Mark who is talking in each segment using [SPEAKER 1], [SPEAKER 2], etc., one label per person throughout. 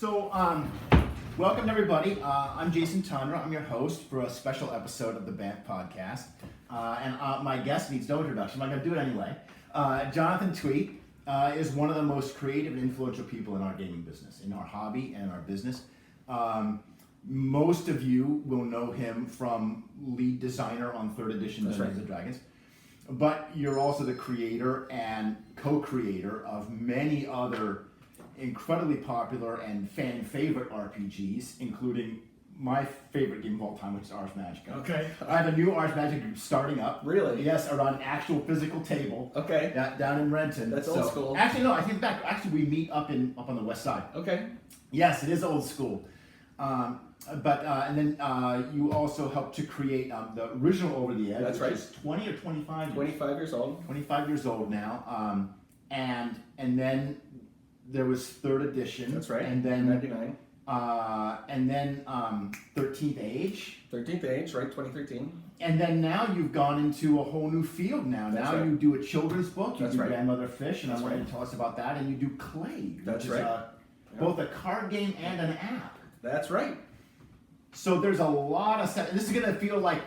[SPEAKER 1] Welcome everybody. I'm Jason Tundra. I'm your host for a special episode of the BAMF podcast. My guest needs no introduction, but I'm going to do it anyway. Jonathan Tweet is one of the most creative and influential people in our gaming business, in our hobby and our business. Most of you will know him from lead designer on 3rd edition Dungeons and Dragons. But you're also the creator and co-creator of many other incredibly popular and fan favorite RPGs, including my favorite game of all time, which is Ars Magica.
[SPEAKER 2] Okay.
[SPEAKER 1] I have a new Ars Magica group starting up.
[SPEAKER 2] Really?
[SPEAKER 1] Yes, around an actual physical table.
[SPEAKER 2] Okay.
[SPEAKER 1] Down in Renton.
[SPEAKER 2] That's old school.
[SPEAKER 1] Actually, no, I think back. Actually, we meet up on the west side.
[SPEAKER 2] Okay.
[SPEAKER 1] Yes, it is old school. And then you also helped to create the original Over the Edge,
[SPEAKER 2] That's
[SPEAKER 1] which
[SPEAKER 2] right.
[SPEAKER 1] is 20 or 25
[SPEAKER 2] 25 years old.
[SPEAKER 1] 25 years old now. And then there was 3rd edition.
[SPEAKER 2] That's right.
[SPEAKER 1] And then
[SPEAKER 2] 99.
[SPEAKER 1] 13th Age.
[SPEAKER 2] 13th Age, right? 2013.
[SPEAKER 1] And then now you've gone into a whole new field now.
[SPEAKER 2] That's
[SPEAKER 1] now
[SPEAKER 2] right.
[SPEAKER 1] you do a children's book. You
[SPEAKER 2] That's
[SPEAKER 1] do
[SPEAKER 2] right.
[SPEAKER 1] Grandmother Fish, and
[SPEAKER 2] That's
[SPEAKER 1] I want you
[SPEAKER 2] right.
[SPEAKER 1] to tell us about that. And you do CLADES,
[SPEAKER 2] That's
[SPEAKER 1] which is
[SPEAKER 2] right.
[SPEAKER 1] both a card game and an app.
[SPEAKER 2] That's right.
[SPEAKER 1] So there's a lot of stuff. And this is going to feel like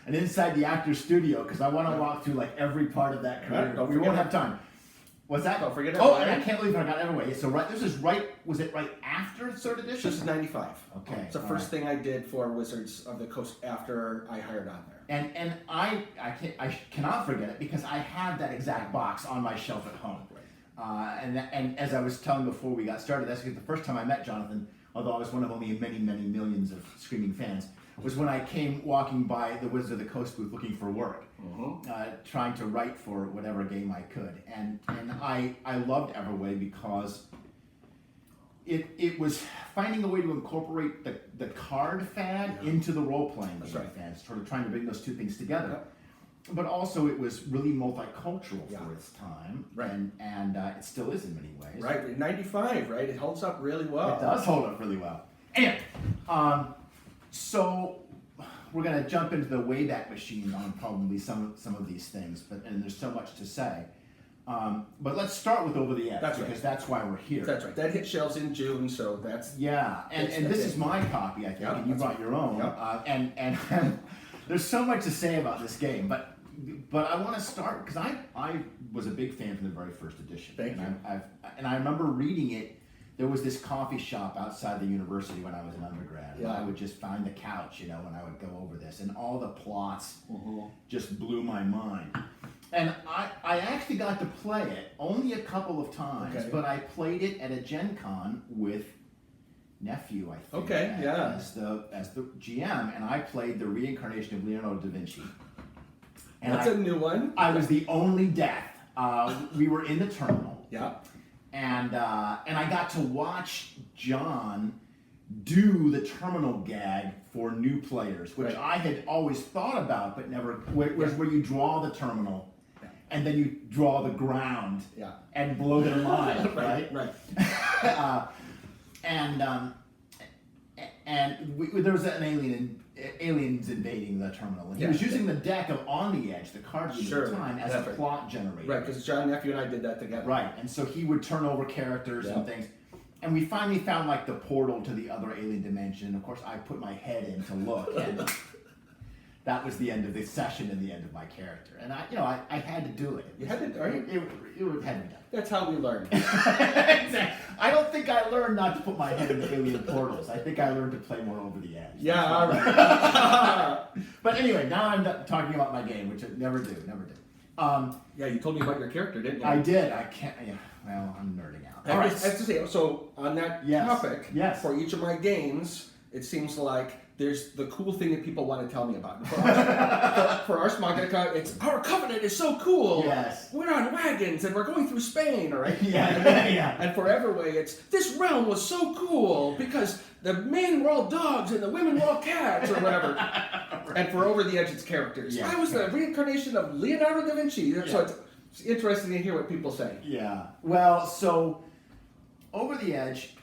[SPEAKER 1] an inside the actor's studio, because I want to walk through like every part of that career.
[SPEAKER 2] Right, don't
[SPEAKER 1] We won't
[SPEAKER 2] forget
[SPEAKER 1] have time. What's that?
[SPEAKER 2] Don't forget
[SPEAKER 1] Oh,
[SPEAKER 2] EVERWAY.
[SPEAKER 1] and I can't believe I got EVERWAY. So was it right after 3rd edition?
[SPEAKER 2] This is 95.
[SPEAKER 1] Okay,
[SPEAKER 2] It's the
[SPEAKER 1] all
[SPEAKER 2] first thing I did for Wizards of the Coast after I hired on there.
[SPEAKER 1] And I cannot forget it, because I have that exact box on my shelf at home. And as I was telling before we got started, that's the first time I met Jonathan, although I was one of only many, many millions of screaming fans, was when I came walking by the Wizards of the Coast booth looking for work, trying to write for whatever game I could. And I loved EVERWAY because it was finding a way to incorporate the card fad into the role-playing game fad, sort of trying to bring those two things together.
[SPEAKER 2] Yep.
[SPEAKER 1] But also it was really multicultural for its time,
[SPEAKER 2] Right.
[SPEAKER 1] and it still is in many ways.
[SPEAKER 2] Right, 95, right? It holds up really well.
[SPEAKER 1] It does hold up really well. Anyway, so we're going to jump into the Wayback Machine on probably some of these things, and there's so much to say. But let's start with Over the Edge,
[SPEAKER 2] That's right.
[SPEAKER 1] because that's why we're here.
[SPEAKER 2] That's right. That hit shelves in June, so that's...
[SPEAKER 1] Yeah, and this is my copy, I think,
[SPEAKER 2] Yep,
[SPEAKER 1] and you brought your own.
[SPEAKER 2] Yep.
[SPEAKER 1] And there's so much to say about this game, but I want to start, because I was a big fan from the very first edition.
[SPEAKER 2] Thank you.
[SPEAKER 1] And I remember reading it. There was this coffee shop outside the university when I was an undergrad.
[SPEAKER 2] Yeah.
[SPEAKER 1] And I would just find the couch, and I would go over this, and all the plots just blew my mind. And I actually got to play it only a couple of times,
[SPEAKER 2] Okay.
[SPEAKER 1] but I played it at a Gen Con with nephew, I think.
[SPEAKER 2] Okay, yeah.
[SPEAKER 1] As the GM, and I played the reincarnation of Leonardo da Vinci. And
[SPEAKER 2] That's a new one.
[SPEAKER 1] I was the only death. We were in the terminal.
[SPEAKER 2] Yeah.
[SPEAKER 1] And I got to watch John do the terminal gag for new players, which I had always thought about, but never. Where you draw the terminal, and then you draw the ground, and blow their mind, right?
[SPEAKER 2] Right.
[SPEAKER 1] There was an aliens invading the terminal, and he was using the deck of On the Edge, the card game at the time, as a plot generator.
[SPEAKER 2] Right, because John, nephew, and I did that together.
[SPEAKER 1] Right, and so he would turn over characters and things. And we finally found like the portal to the other alien dimension. Of course, I put my head in to look, and that was the end of the session and the end of my character. And I had to do it.
[SPEAKER 2] You had to, right?
[SPEAKER 1] It had to be done.
[SPEAKER 2] That's how we learn.
[SPEAKER 1] Exactly. I don't think I learned not to put my head in the alien portals. I think I learned to play more Over the Edge.
[SPEAKER 2] Yeah, all right.
[SPEAKER 1] But anyway, now I'm talking about my game, which I never do.
[SPEAKER 2] Yeah, you told me about your character, didn't you?
[SPEAKER 1] I did. I can't. Yeah, well, I'm nerding out.
[SPEAKER 2] I have to say, so on that topic,
[SPEAKER 1] Yes.
[SPEAKER 2] for each of my games, it seems like there's the cool thing that people want to tell me about. For Ars Magica, it's our covenant is so cool.
[SPEAKER 1] Yes.
[SPEAKER 2] We're on wagons and we're going through Spain, all right?
[SPEAKER 1] Yeah.
[SPEAKER 2] And for EVERWAY, it's this realm was so cool because the men were all dogs and the women were all cats or whatever. And for Over the Edge, it's characters.
[SPEAKER 1] Yeah,
[SPEAKER 2] I was the reincarnation of Leonardo da Vinci. So it's interesting to hear what people say.
[SPEAKER 1] Yeah. Well, so Over the Edge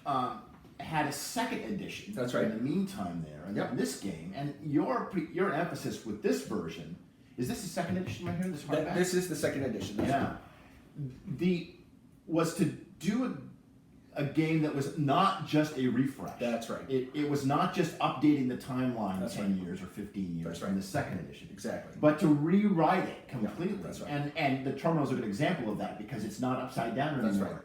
[SPEAKER 1] had a second edition.
[SPEAKER 2] That's right.
[SPEAKER 1] In the meantime, there, and this game, and your emphasis with this version is this the second edition right here? This hardback.
[SPEAKER 2] This is the second edition.
[SPEAKER 1] Was to do a game that was not just a refresh.
[SPEAKER 2] That's right.
[SPEAKER 1] It was not just updating the timeline
[SPEAKER 2] That's
[SPEAKER 1] 10 years or 15 years
[SPEAKER 2] That's
[SPEAKER 1] from
[SPEAKER 2] right.
[SPEAKER 1] the second edition.
[SPEAKER 2] Exactly.
[SPEAKER 1] But to rewrite it completely.
[SPEAKER 2] that's right.
[SPEAKER 1] And the terminal is a good example of that because it's not upside down anymore.
[SPEAKER 2] That's right.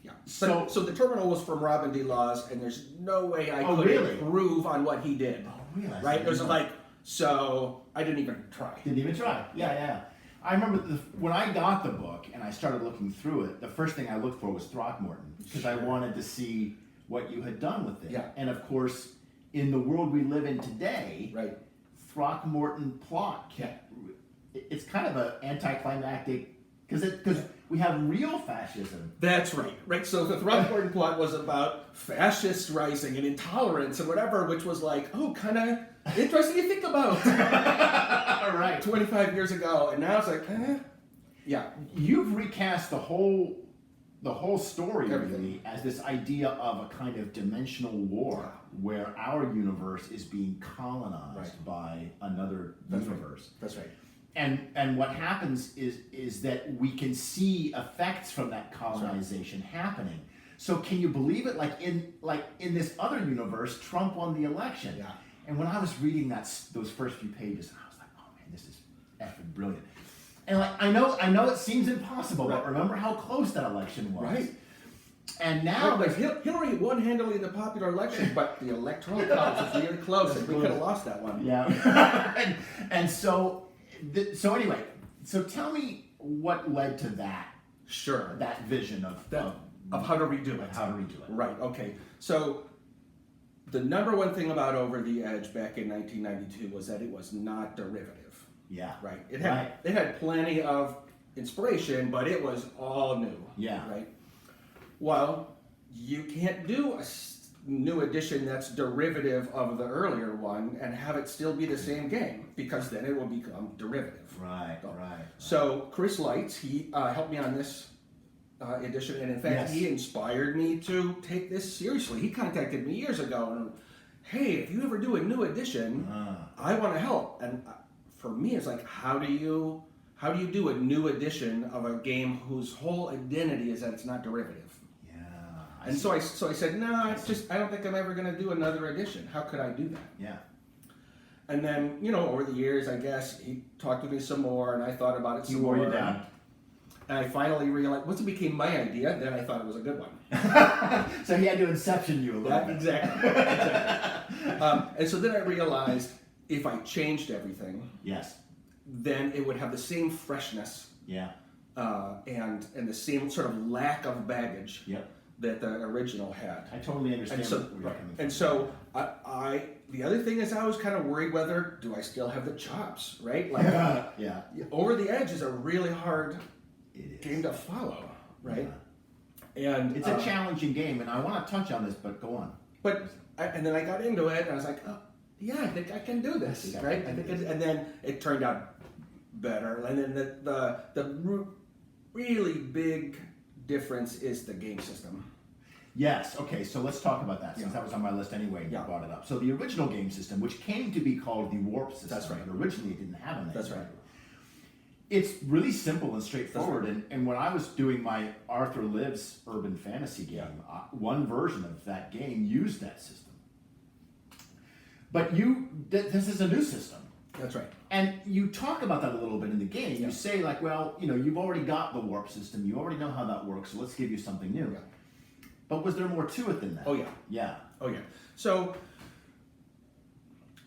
[SPEAKER 2] Yeah.
[SPEAKER 1] So
[SPEAKER 2] So the terminal was from Robin D. Laws, and there's no way I
[SPEAKER 1] Oh,
[SPEAKER 2] could
[SPEAKER 1] really?
[SPEAKER 2] improve on what he did.
[SPEAKER 1] Oh, really?
[SPEAKER 2] Right? It was like, so I didn't even try.
[SPEAKER 1] Didn't even try. Yeah. I remember when I got the book and I started looking through it, the first thing I looked for was Throckmorton because I wanted to see what you had done with it.
[SPEAKER 2] Yeah.
[SPEAKER 1] And of course, in the world we live in today,
[SPEAKER 2] Right.
[SPEAKER 1] Throckmorton plot it's kind of an anticlimactic because we have real fascism.
[SPEAKER 2] That's right. Right. So the Throckmorton plot was about fascist rising and intolerance and whatever, which was like, oh, kind of interesting to think about.
[SPEAKER 1] All right.
[SPEAKER 2] 25 years ago, and now it's like, yeah.
[SPEAKER 1] You've recast the whole story
[SPEAKER 2] Everything.
[SPEAKER 1] really as this idea of a kind of dimensional war where our universe is being colonized by another universe.
[SPEAKER 2] That's right.
[SPEAKER 1] And what happens is that we can see effects from that colonization happening. So can you believe it? Like in this other universe, Trump won the election.
[SPEAKER 2] Yeah.
[SPEAKER 1] And when I was reading those first few pages, I was like, oh man, this is effing brilliant. And like I know it seems impossible, but remember how close that election was.
[SPEAKER 2] Right.
[SPEAKER 1] And now
[SPEAKER 2] Like Hillary won handily in the popular election, but the electoral college was really close, and we could have lost that one.
[SPEAKER 1] Yeah. and so anyway, so tell me what led to that
[SPEAKER 2] Sure.
[SPEAKER 1] that vision of
[SPEAKER 2] How to redo it.
[SPEAKER 1] how to redo it.
[SPEAKER 2] Right. Okay. So the number one thing about Over the Edge back in 1992 was that it was not derivative.
[SPEAKER 1] Yeah.
[SPEAKER 2] Right. It had plenty of inspiration, but it was all new.
[SPEAKER 1] Yeah.
[SPEAKER 2] Right. Well, you can't do a new edition that's derivative of the earlier one and have it still be the same game because then it will become derivative.
[SPEAKER 1] Right.
[SPEAKER 2] So Chris Lights, he helped me on this edition, and in fact, he inspired me to take this seriously. He contacted me years ago and, hey, if you ever do a new edition, I want to help. And for me, it's like, how do you do a new edition of a game whose whole identity is that it's not derivative? And so I said, no, I don't think I'm ever going to do another edition. How could I do that?
[SPEAKER 1] Yeah.
[SPEAKER 2] And then, over the years, I guess, he talked with me some more, and I thought about it some
[SPEAKER 1] He
[SPEAKER 2] more.
[SPEAKER 1] wore you down.
[SPEAKER 2] And I finally realized, once it became my idea, then I thought it was a good one.
[SPEAKER 1] So he had to inception you a little bit.
[SPEAKER 2] Exactly. And so then I realized, if I changed everything,
[SPEAKER 1] Yes.
[SPEAKER 2] then it would have the same freshness
[SPEAKER 1] Yeah.
[SPEAKER 2] and the same sort of lack of baggage
[SPEAKER 1] Yep.
[SPEAKER 2] that the original had.
[SPEAKER 1] I totally understand
[SPEAKER 2] And so,
[SPEAKER 1] where you're coming from.
[SPEAKER 2] and so I the other thing is I was kind of worried whether do I still have the chops, right? Like
[SPEAKER 1] yeah.
[SPEAKER 2] Over the Edge is a really hard game to follow, right?
[SPEAKER 1] Yeah.
[SPEAKER 2] And
[SPEAKER 1] It's a challenging game, and I want to touch on this, but go on.
[SPEAKER 2] And then I got into it, and I was like, oh, yeah, I think I can do this, right? And then it turned out better. And then the really big difference is the game system.
[SPEAKER 1] Yes. Okay. So let's talk about that since that was on my list anyway. And you brought it up. So the original game system, which came to be called the Warp system,
[SPEAKER 2] That's right.
[SPEAKER 1] but originally it didn't have a name.
[SPEAKER 2] That's right.
[SPEAKER 1] It's really simple and straightforward. And when I was doing my Arthur Lives urban fantasy game, one version of that game used that system. But this is a new system.
[SPEAKER 2] That's right.
[SPEAKER 1] And you talk about that a little bit in the game. You say like, well, you've already got the warp system. You already know how that works. So let's give you something new.
[SPEAKER 2] Yeah.
[SPEAKER 1] But was there more to it than that?
[SPEAKER 2] Oh, yeah.
[SPEAKER 1] Yeah.
[SPEAKER 2] Oh, yeah. So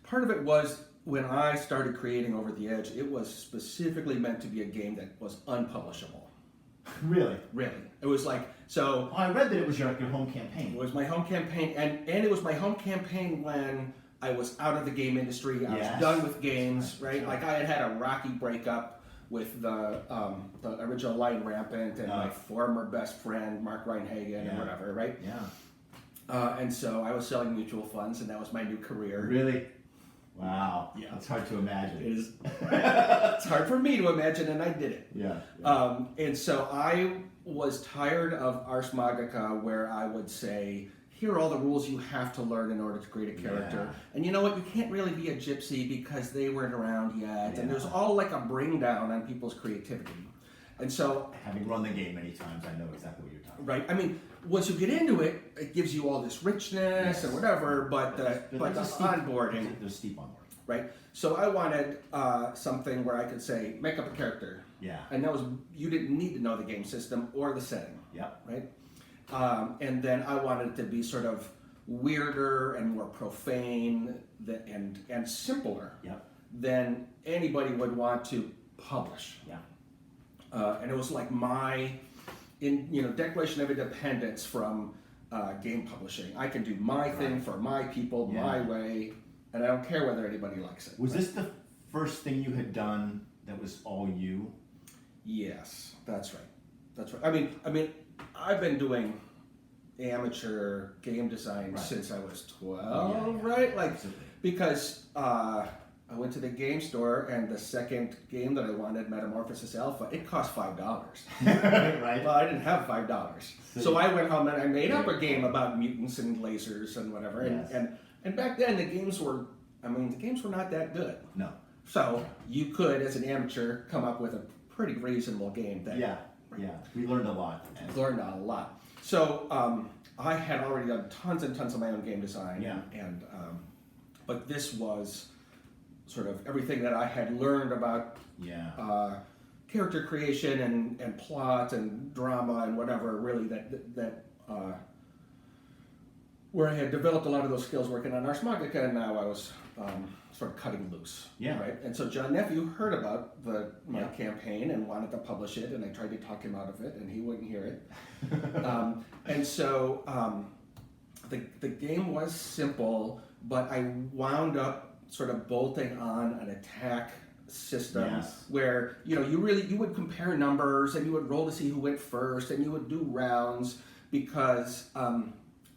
[SPEAKER 2] part of it was when I started creating Over the Edge, it was specifically meant to be a game that was unpublishable.
[SPEAKER 1] Really?
[SPEAKER 2] Really. It was like, so...
[SPEAKER 1] Well, I read that it was your home campaign.
[SPEAKER 2] It was my home campaign, and it was my home campaign when I was out of the game industry. I was done with games, right? Like I had a rocky breakup with the original Lion Rampant and my former best friend, Mark Reinhagen, and whatever, right?
[SPEAKER 1] Yeah.
[SPEAKER 2] And so I was selling mutual funds, and that was my new career.
[SPEAKER 1] Really? Wow.
[SPEAKER 2] Yeah.
[SPEAKER 1] It's hard to imagine.
[SPEAKER 2] It is. It's hard for me to imagine, and I did it.
[SPEAKER 1] Yeah.
[SPEAKER 2] And so I was tired of Ars Magica, where I would say, here are all the rules you have to learn in order to create a character.
[SPEAKER 1] Yeah.
[SPEAKER 2] And you know what? You can't really be a gypsy because they weren't around yet. And there's all like a bring down on people's creativity. And so...
[SPEAKER 1] Having run the game many times, I know exactly what you're talking about.
[SPEAKER 2] Right. I mean, once you get into it, it gives you all this richness and whatever, but the onboarding.
[SPEAKER 1] There's steep onboarding.
[SPEAKER 2] Right? So I wanted something where I could say, make up a character.
[SPEAKER 1] Yeah.
[SPEAKER 2] And that was, you didn't need to know the game system or the setting.
[SPEAKER 1] Yep.
[SPEAKER 2] Right? And then I wanted it to be sort of weirder and more profane and simpler than anybody would want to publish.
[SPEAKER 1] Yeah.
[SPEAKER 2] And it was like my, Declaration of Independence from game publishing. I can do my thing for my people, my way, and I don't care whether anybody likes it.
[SPEAKER 1] Was this the first thing you had done that was all you?
[SPEAKER 2] Yes, that's right. That's right. I mean, I've been doing amateur game design since I was 12, right? Like, because I went to the game store and the second game that I wanted, Metamorphosis Alpha, it cost $5.
[SPEAKER 1] Right.
[SPEAKER 2] Well, I didn't have $5. So I went home and I made up a game about mutants and lasers and whatever. And back then the games were not that good.
[SPEAKER 1] No.
[SPEAKER 2] So you could, as an amateur, come up with a pretty reasonable game.
[SPEAKER 1] We learned a lot.
[SPEAKER 2] Learned a lot. So I had already done tons and tons of my own game design. But this was sort of everything that I had learned about character creation and plot and drama and whatever, really, that where I had developed a lot of those skills working on Ars Magica, and now I was sort of cutting loose. Right? And so John Nephew heard about my campaign and wanted to publish it, and I tried to talk him out of it, and he wouldn't hear it. And so the game was simple, but I wound up sort of bolting on an attack system where you would compare numbers and you would roll to see who went first, and you would do rounds because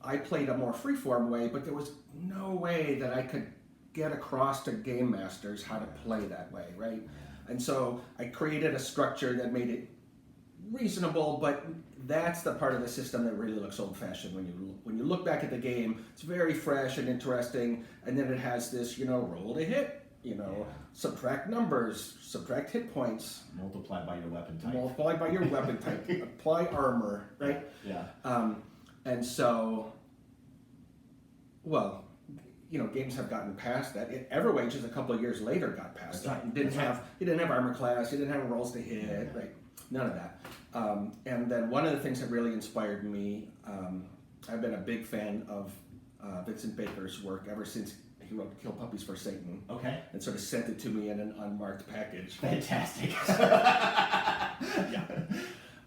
[SPEAKER 2] I played a more freeform way, but there was no way that I could get across to game masters how to play that way, right? And so I created a structure that made it reasonable, but that's the part of the system that really looks old-fashioned when you look back at the game. It's very fresh and interesting, and then it has this, roll to hit, subtract numbers, subtract hit points,
[SPEAKER 1] multiply by your weapon type,
[SPEAKER 2] apply armor, right? And so, games have gotten past that. EVERWAY just a couple of years later got past that. You didn't have armor class, you didn't have rolls to hit, right? None of that. And then one of the things that really inspired me, I've been a big fan of Vincent Baker's work ever since he wrote Kill Puppies for Satan.
[SPEAKER 1] Okay.
[SPEAKER 2] And sort of sent it to me in an unmarked package.
[SPEAKER 1] Fantastic.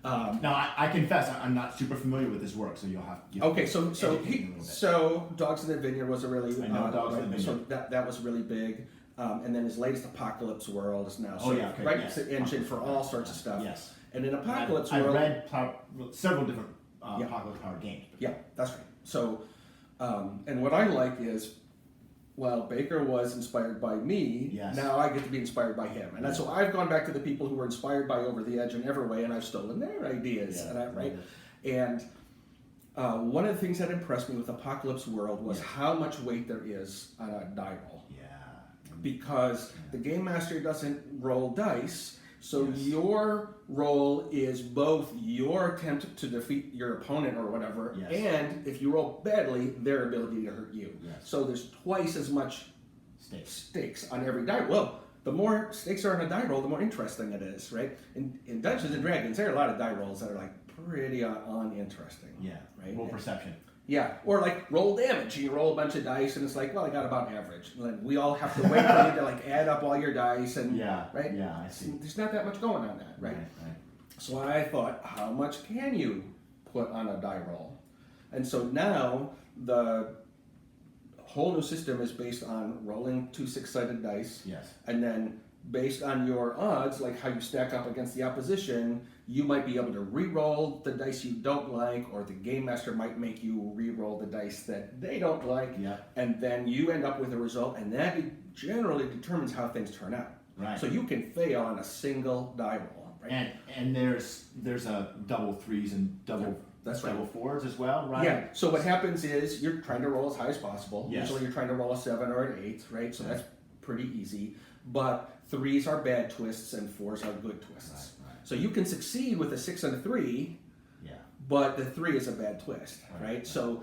[SPEAKER 1] Now, I confess, I'm not super familiar with his work, so you'll have
[SPEAKER 2] so Dogs in the Vineyard was a really
[SPEAKER 1] Dogs in the Vineyard.
[SPEAKER 2] So that was really big, and then his latest Apocalypse World is now it's the engine for all sorts of stuff.
[SPEAKER 1] Yes,
[SPEAKER 2] and in Apocalypse World,
[SPEAKER 1] I've read several different Apocalypse Power games.
[SPEAKER 2] Yeah, that's right. So, and what I like is, while Baker was inspired by me, now I get to be inspired by him. And so I've gone back to the people who were inspired by Over the Edge and EVERWAY, and I've stolen their ideas. And one of the things that impressed me with Apocalypse World was how much weight there is on a die roll. Because the game master doesn't roll dice, so your role is both your attempt to defeat your opponent or whatever, and if you roll badly, their ability to hurt you. So there's twice as much stakes on every die roll. Well, the more stakes are on a die roll, the more interesting it is, right? In Dungeons and Dragons, there are a lot of die rolls that are like pretty uninteresting. Right?
[SPEAKER 1] Roll perception.
[SPEAKER 2] Or like roll damage. You roll a bunch of dice, and it's like, well, I got about average. And we all have to wait for you to like add up all your dice, and right?
[SPEAKER 1] I see.
[SPEAKER 2] There's not that much going on that, right? So I thought, how much can you put on a die roll? And so now the whole new system is based on rolling 2 6-sided dice. And then based on your odds, like how you stack up against the opposition, you might be able to re-roll the dice you don't like, or the game master might make you re-roll the dice that they don't like, and then you end up with a result, and that generally determines how things turn out. So you can fail on a single die roll.
[SPEAKER 1] And there's a double 3s and double double 4s as well, right?
[SPEAKER 2] So what happens is you're trying to roll as high as possible. Usually you're trying to roll a 7 or an 8, right? So that's pretty easy. But 3s are bad twists and 4s are good twists. So you can succeed with a 6 and a 3, but the 3 is a bad twist, right? So,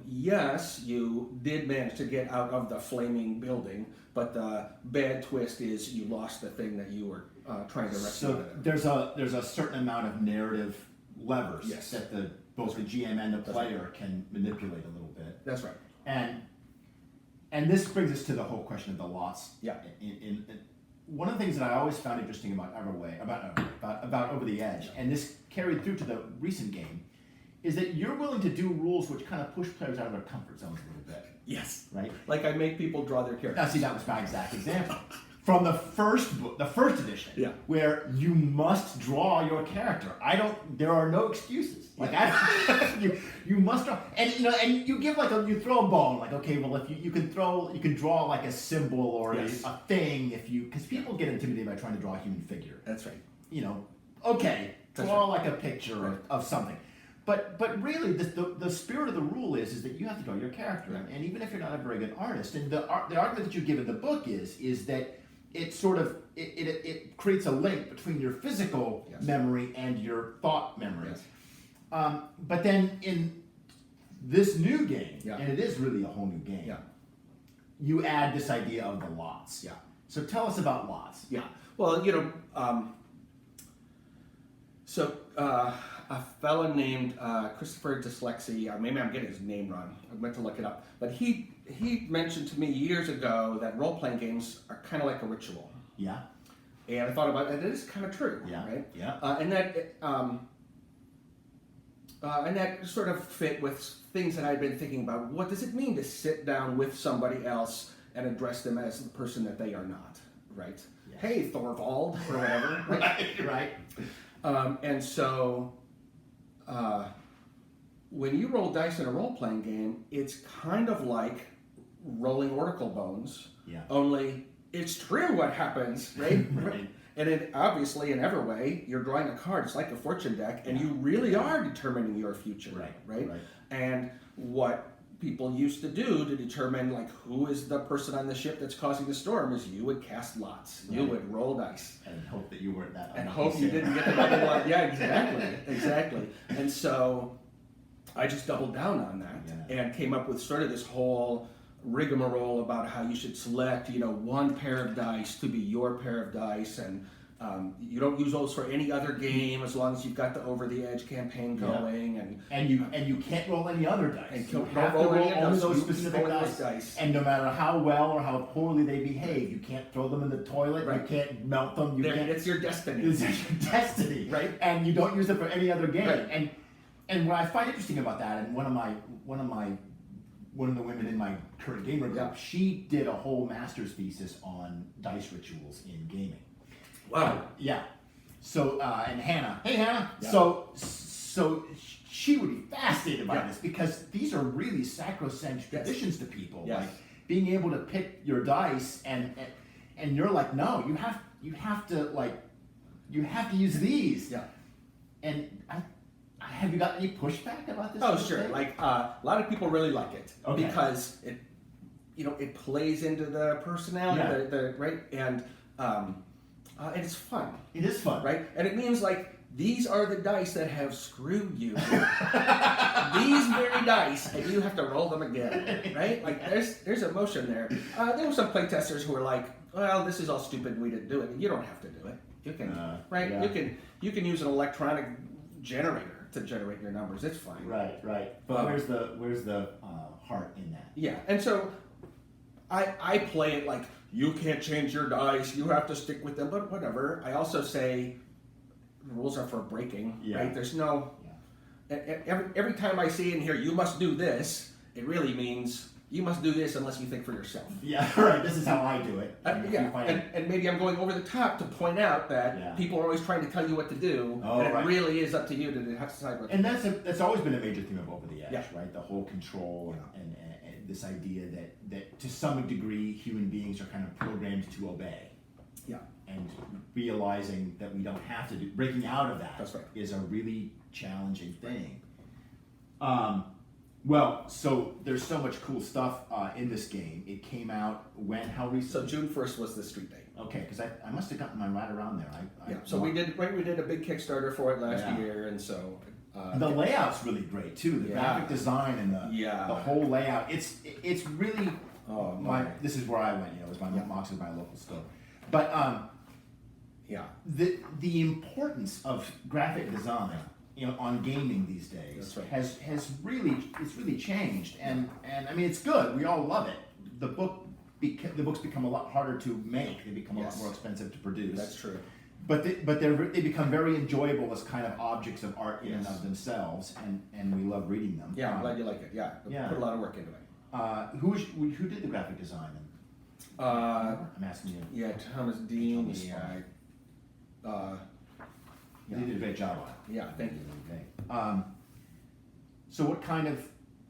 [SPEAKER 2] yes, you did manage to get out of the flaming building, but the bad twist is you lost the thing that you were trying to rescue.
[SPEAKER 1] So there's a certain amount of narrative levers that both the GM and the player can manipulate a little bit.
[SPEAKER 2] That's right.
[SPEAKER 1] And this brings us to the whole question of the lots.
[SPEAKER 2] Yeah.
[SPEAKER 1] In one of the things that I always found interesting about EVERWAY, about Over the Edge, and this carried through to the recent game, is that you're willing to do rules which kind of push players out of their comfort zones a little bit.
[SPEAKER 2] Yes.
[SPEAKER 1] Right?
[SPEAKER 2] Like I make people draw their characters.
[SPEAKER 1] Now, see, that was my exact example. From the first book, the first edition, where you must draw your character. There are no excuses. Like you must draw, and you give you throw a bone. Like, okay, well, if you can draw like a symbol or a thing because people get intimidated by trying to draw a human figure.
[SPEAKER 2] That's right.
[SPEAKER 1] Okay, draw like a picture of something. But really, the spirit of the rule is that you have to draw your character, and even if you're not a very good artist, and the argument that you give in the book is that it sort of it creates a link between your physical memory and your thought memory.
[SPEAKER 2] Yes.
[SPEAKER 1] But then in this new game, and it is really a whole new game, you add this idea of the lots.
[SPEAKER 2] Yeah.
[SPEAKER 1] So tell us about lots.
[SPEAKER 2] Yeah. Well, a fellow named Christopher Dyszelski, maybe I'm getting his name wrong, I meant to look it up, but he mentioned to me years ago that role-playing games are kind of like a ritual.
[SPEAKER 1] Yeah.
[SPEAKER 2] And I thought about it, and it is kind of true, right?
[SPEAKER 1] Yeah.
[SPEAKER 2] And that sort of fit with things that I'd been thinking about. What does it mean to sit down with somebody else and address them as the person that they are not, right? Yes. Hey, Thorvald, or whatever.
[SPEAKER 1] Right.
[SPEAKER 2] And so when you roll dice in a role-playing game, it's kind of like rolling oracle bones, only it's true what happens, right?
[SPEAKER 1] Right.
[SPEAKER 2] And obviously in EVERWAY, you're drawing a card, it's like a fortune deck, and you really are determining your future, right? And what people used to do to determine who is the person on the ship that's causing the storm is you would cast lots. You would roll dice.
[SPEAKER 1] And hope that you weren't that.
[SPEAKER 2] And hope you didn't get the double lot. Yeah, exactly. And so I just doubled down on that and came up with sort of this whole rigmarole about how you should select, one pair of dice to be your pair of dice, and you don't use those for any other game as long as you've got the Over the Edge campaign going,
[SPEAKER 1] and you can't roll any other dice.
[SPEAKER 2] And
[SPEAKER 1] you have to roll only those specific dice. And no matter how well or how poorly they behave, you can't throw them in the toilet. Right. You can't melt them.
[SPEAKER 2] It's your destiny.
[SPEAKER 1] It's your destiny,
[SPEAKER 2] right?
[SPEAKER 1] And you don't use it for any other game.
[SPEAKER 2] Right.
[SPEAKER 1] And what I find interesting about that, and one of the women in my current gamer group, she did a whole master's thesis on dice rituals in gaming.
[SPEAKER 2] Wow.
[SPEAKER 1] Yeah. So and Hannah. Hey Hannah.
[SPEAKER 2] Yeah.
[SPEAKER 1] So she would be fascinated by this because these are really sacrosanct traditions to people.
[SPEAKER 2] Yes.
[SPEAKER 1] Like being able to pick your dice and you're like, no, you have to use these.
[SPEAKER 2] Yeah.
[SPEAKER 1] And have you got any pushback about this?
[SPEAKER 2] Oh, sure. A lot of people really like it because it plays into the personality, right? And it's fun.
[SPEAKER 1] It is fun,
[SPEAKER 2] right? And it means these are the dice that have screwed you. These very dice, and you have to roll them again, right? There's emotion there. There were some playtesters who were like, "Well, this is all stupid. We didn't do it." You don't have to do it. You can, right? Yeah. You can use an electronic generator to generate your numbers. It's fine.
[SPEAKER 1] Right. But where's the heart in that?
[SPEAKER 2] Yeah, and so I play it like you can't change your dice. You have to stick with them. But whatever. I also say the rules are for breaking. Right? There's no. Yeah. Every time I see in here, you must do this. It really means you must do this unless you think for yourself.
[SPEAKER 1] Yeah, right. This is how I do it.
[SPEAKER 2] And maybe I'm going over the top to point out that people are always trying to tell you what to do, and it really is up to you to have to decide what to do.
[SPEAKER 1] And that's always been a major theme of Over the Edge, right? The whole control and this idea that to some degree human beings are kind of programmed to obey.
[SPEAKER 2] Yeah.
[SPEAKER 1] And realizing that we don't have to do, breaking out of that is a really challenging thing. Well, so there's so much cool stuff in this game. It came out when? How recently?
[SPEAKER 2] So June 1st was the street date.
[SPEAKER 1] Okay, because I must have gotten mine right around there.
[SPEAKER 2] So we did a big Kickstarter for it last year, and so
[SPEAKER 1] The layout's really great too. The graphic design and the whole layout. It's really this is where I went. It was my Mox was my local store. But the importance of graphic design, on gaming these days has really changed. And I mean, it's good. We all love it. The books become a lot harder to make. They become a lot more expensive to produce.
[SPEAKER 2] That's true.
[SPEAKER 1] But they become very enjoyable as kind of objects of art in and of themselves, and we love reading them.
[SPEAKER 2] Yeah, I'm glad you like it. Yeah, put a lot of work into it.
[SPEAKER 1] Who did the graphic design? I'm asking you.
[SPEAKER 2] Yeah, Thomas Dean.
[SPEAKER 1] You did a great job on it.
[SPEAKER 2] Yeah, thank you.
[SPEAKER 1] Okay. So what kind of?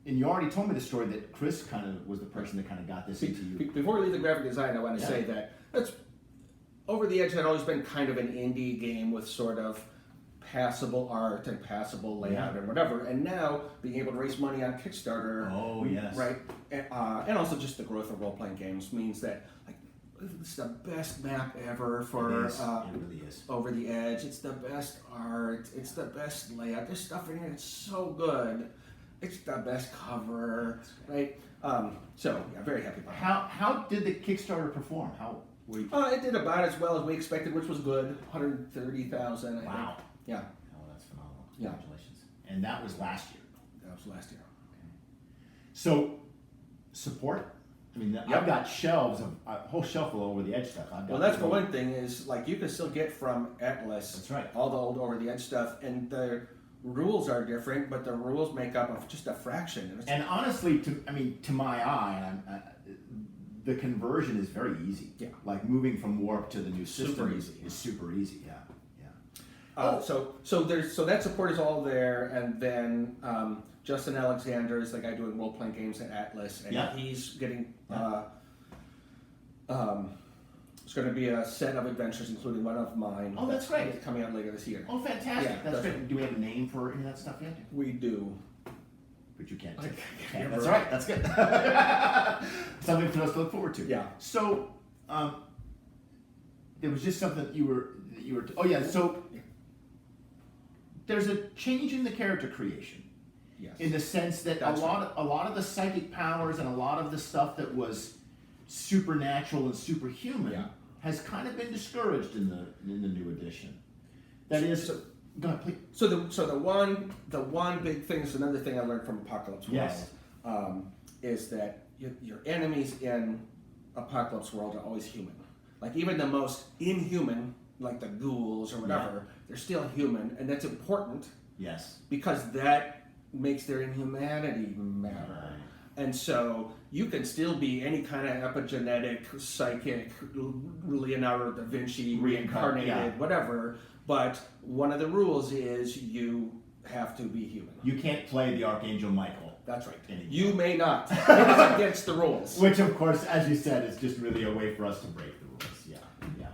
[SPEAKER 1] And you already told me the story that Chris kind of was the person that kind of got this into you.
[SPEAKER 2] Before we leave the graphic design, I want to say that's Over the Edge had always been kind of an indie game with sort of passable art and passable layout and whatever. And now being able to raise money on Kickstarter, right, and also just the growth of role-playing games means that it's the best map ever for
[SPEAKER 1] it really is.
[SPEAKER 2] Over the Edge. It's the best art. It's the best layout. There's stuff in here that's so good. It's the best cover, right? So yeah, very happy about it.
[SPEAKER 1] How did the Kickstarter perform?
[SPEAKER 2] It did about as well as we expected, which was good. 130,000.
[SPEAKER 1] Wow.
[SPEAKER 2] Yeah.
[SPEAKER 1] Oh, that's phenomenal. Congratulations. Yeah. And that was last year.
[SPEAKER 2] That was last year.
[SPEAKER 1] Okay. So, support. I mean, I've got shelves of a whole shelf full of Over the Edge stuff.
[SPEAKER 2] Well, that's for one thing. Is you can still get from Atlas.
[SPEAKER 1] That's right.
[SPEAKER 2] All the old Over the Edge stuff, and the rules are different, but the rules make up of just a fraction.
[SPEAKER 1] And honestly, to my eye, the conversion is very easy.
[SPEAKER 2] Yeah.
[SPEAKER 1] Like moving from Warp to the new system
[SPEAKER 2] is
[SPEAKER 1] super easy. Yeah.
[SPEAKER 2] So that support is all there, and then Justin Alexander is the guy doing role playing games at Atlas, and he's getting. It's going to be a set of adventures, including one of mine.
[SPEAKER 1] Oh, that's great!
[SPEAKER 2] Coming out later this year.
[SPEAKER 1] Oh, fantastic! Yeah, that's great. Do we have a name for any of that stuff yet?
[SPEAKER 2] We do.
[SPEAKER 1] But you can't. That's all right. That's good. Something for us to look forward to.
[SPEAKER 2] Yeah.
[SPEAKER 1] So, there was just something that you were. Oh yeah. So, there's a change in the character creation.
[SPEAKER 2] Yes.
[SPEAKER 1] In the sense that a lot of the psychic powers and a lot of the stuff that was supernatural and superhuman has kind of been discouraged in the new edition. That is. Go ahead, please.
[SPEAKER 2] So the one big thing is another thing I learned from Apocalypse World, is that your enemies in Apocalypse World are always human. Like even the most inhuman, like the ghouls or whatever, they're still human, and that's important.
[SPEAKER 1] Yes. Because
[SPEAKER 2] that makes their inhumanity matter.
[SPEAKER 1] Right.
[SPEAKER 2] And so you can still be any kind of epigenetic, psychic, Leonardo da Vinci, reincarnated, whatever. But one of the rules is you have to be human.
[SPEAKER 1] You can't play the Archangel Michael.
[SPEAKER 2] That's right.
[SPEAKER 1] Anymore.
[SPEAKER 2] You may not. It is against the rules.
[SPEAKER 1] Which, of course, as you said, is just really a way for us to break the rules. Yeah.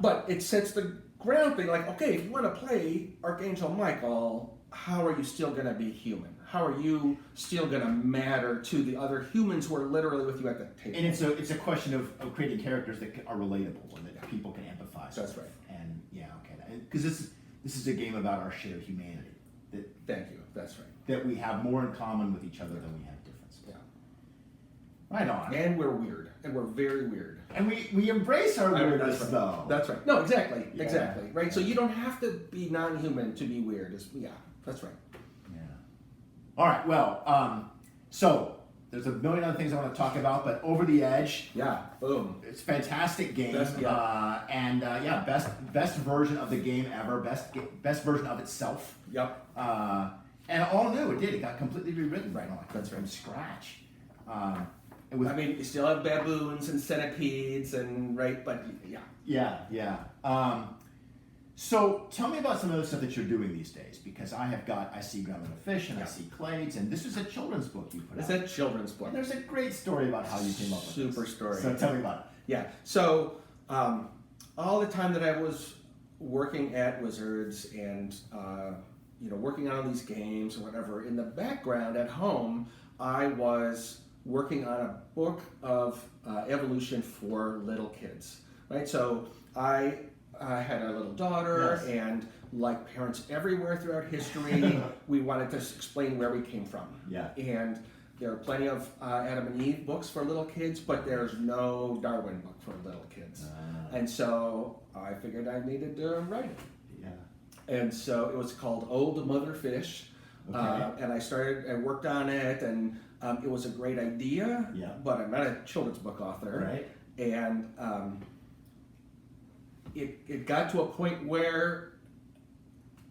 [SPEAKER 2] But it sets the ground thing. Like, okay, if you want to play Archangel Michael, how are you still going to be human? How are you still going to matter to the other humans who are literally with you at the table?
[SPEAKER 1] And it's a question of creating characters that are relatable and that people can empathize with.
[SPEAKER 2] That's right.
[SPEAKER 1] And because this is a game about our shared humanity.
[SPEAKER 2] Thank you. That's right.
[SPEAKER 1] That we have more in common with each other than we have differences.
[SPEAKER 2] Yeah.
[SPEAKER 1] Right on.
[SPEAKER 2] And we're weird. And we're very weird.
[SPEAKER 1] And we embrace our weirdness, though.
[SPEAKER 2] That's right. No, exactly. Yeah. Exactly. Right? So you don't have to be non-human to be weird. That's right.
[SPEAKER 1] Yeah. All right. Well, so there's a million other things I want to talk about, but Over the Edge.
[SPEAKER 2] Yeah. Boom.
[SPEAKER 1] It's a fantastic game. Best version of the game ever. Best version of itself.
[SPEAKER 2] Yep.
[SPEAKER 1] And all new. It got completely rewritten.
[SPEAKER 2] Right.
[SPEAKER 1] That's from scratch.
[SPEAKER 2] You still have baboons and centipedes and but yeah.
[SPEAKER 1] Yeah. So tell me about some of the stuff that you're doing these days, because I see Grandma the Fish and I see Clades, and this is a children's book you put out.
[SPEAKER 2] It's a children's book.
[SPEAKER 1] And there's a great story about how you came up with this.
[SPEAKER 2] Super story.
[SPEAKER 1] So tell me about it.
[SPEAKER 2] Yeah. So all the time that I was working at Wizards and working on all these games and whatever, in the background at home, I was working on a book of evolution for little kids. Right. So I had a little daughter, and like parents everywhere throughout history, we wanted to explain where we came from.
[SPEAKER 1] Yeah.
[SPEAKER 2] And there are plenty of Adam and Eve books for little kids, but there's no Darwin book for little kids. And so I figured I needed to write it.
[SPEAKER 1] Yeah.
[SPEAKER 2] And so it was called Old Mother Fish.
[SPEAKER 1] Okay.
[SPEAKER 2] And I worked on it, and it was a great idea,
[SPEAKER 1] Yeah.
[SPEAKER 2] but I'm not a children's book author.
[SPEAKER 1] Right.
[SPEAKER 2] And it got to a point where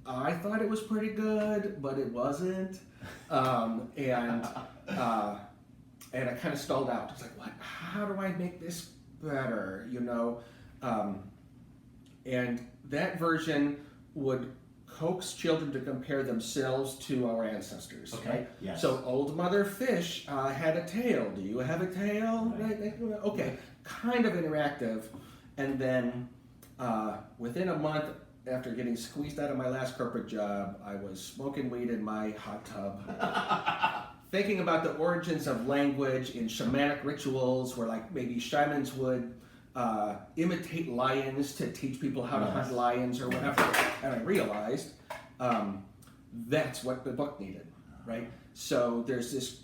[SPEAKER 2] I thought it was pretty good, but it wasn't. And I kind of stalled out. I was like, what? How do I make this better? You know? And that version would coax children to compare themselves to our ancestors.
[SPEAKER 1] Okay.
[SPEAKER 2] Right?
[SPEAKER 1] Yes.
[SPEAKER 2] So Old Mother Fish had a tail. Do you have a tail?
[SPEAKER 1] Right.
[SPEAKER 2] Okay. Kind of interactive. And then within a month after getting squeezed out of my last corporate job, I was smoking weed in my hot tub, thinking about the origins of language in shamanic rituals where like maybe shamans would imitate lions to teach people how to hunt lions or whatever. And I realized that's what the book needed, right? So there's this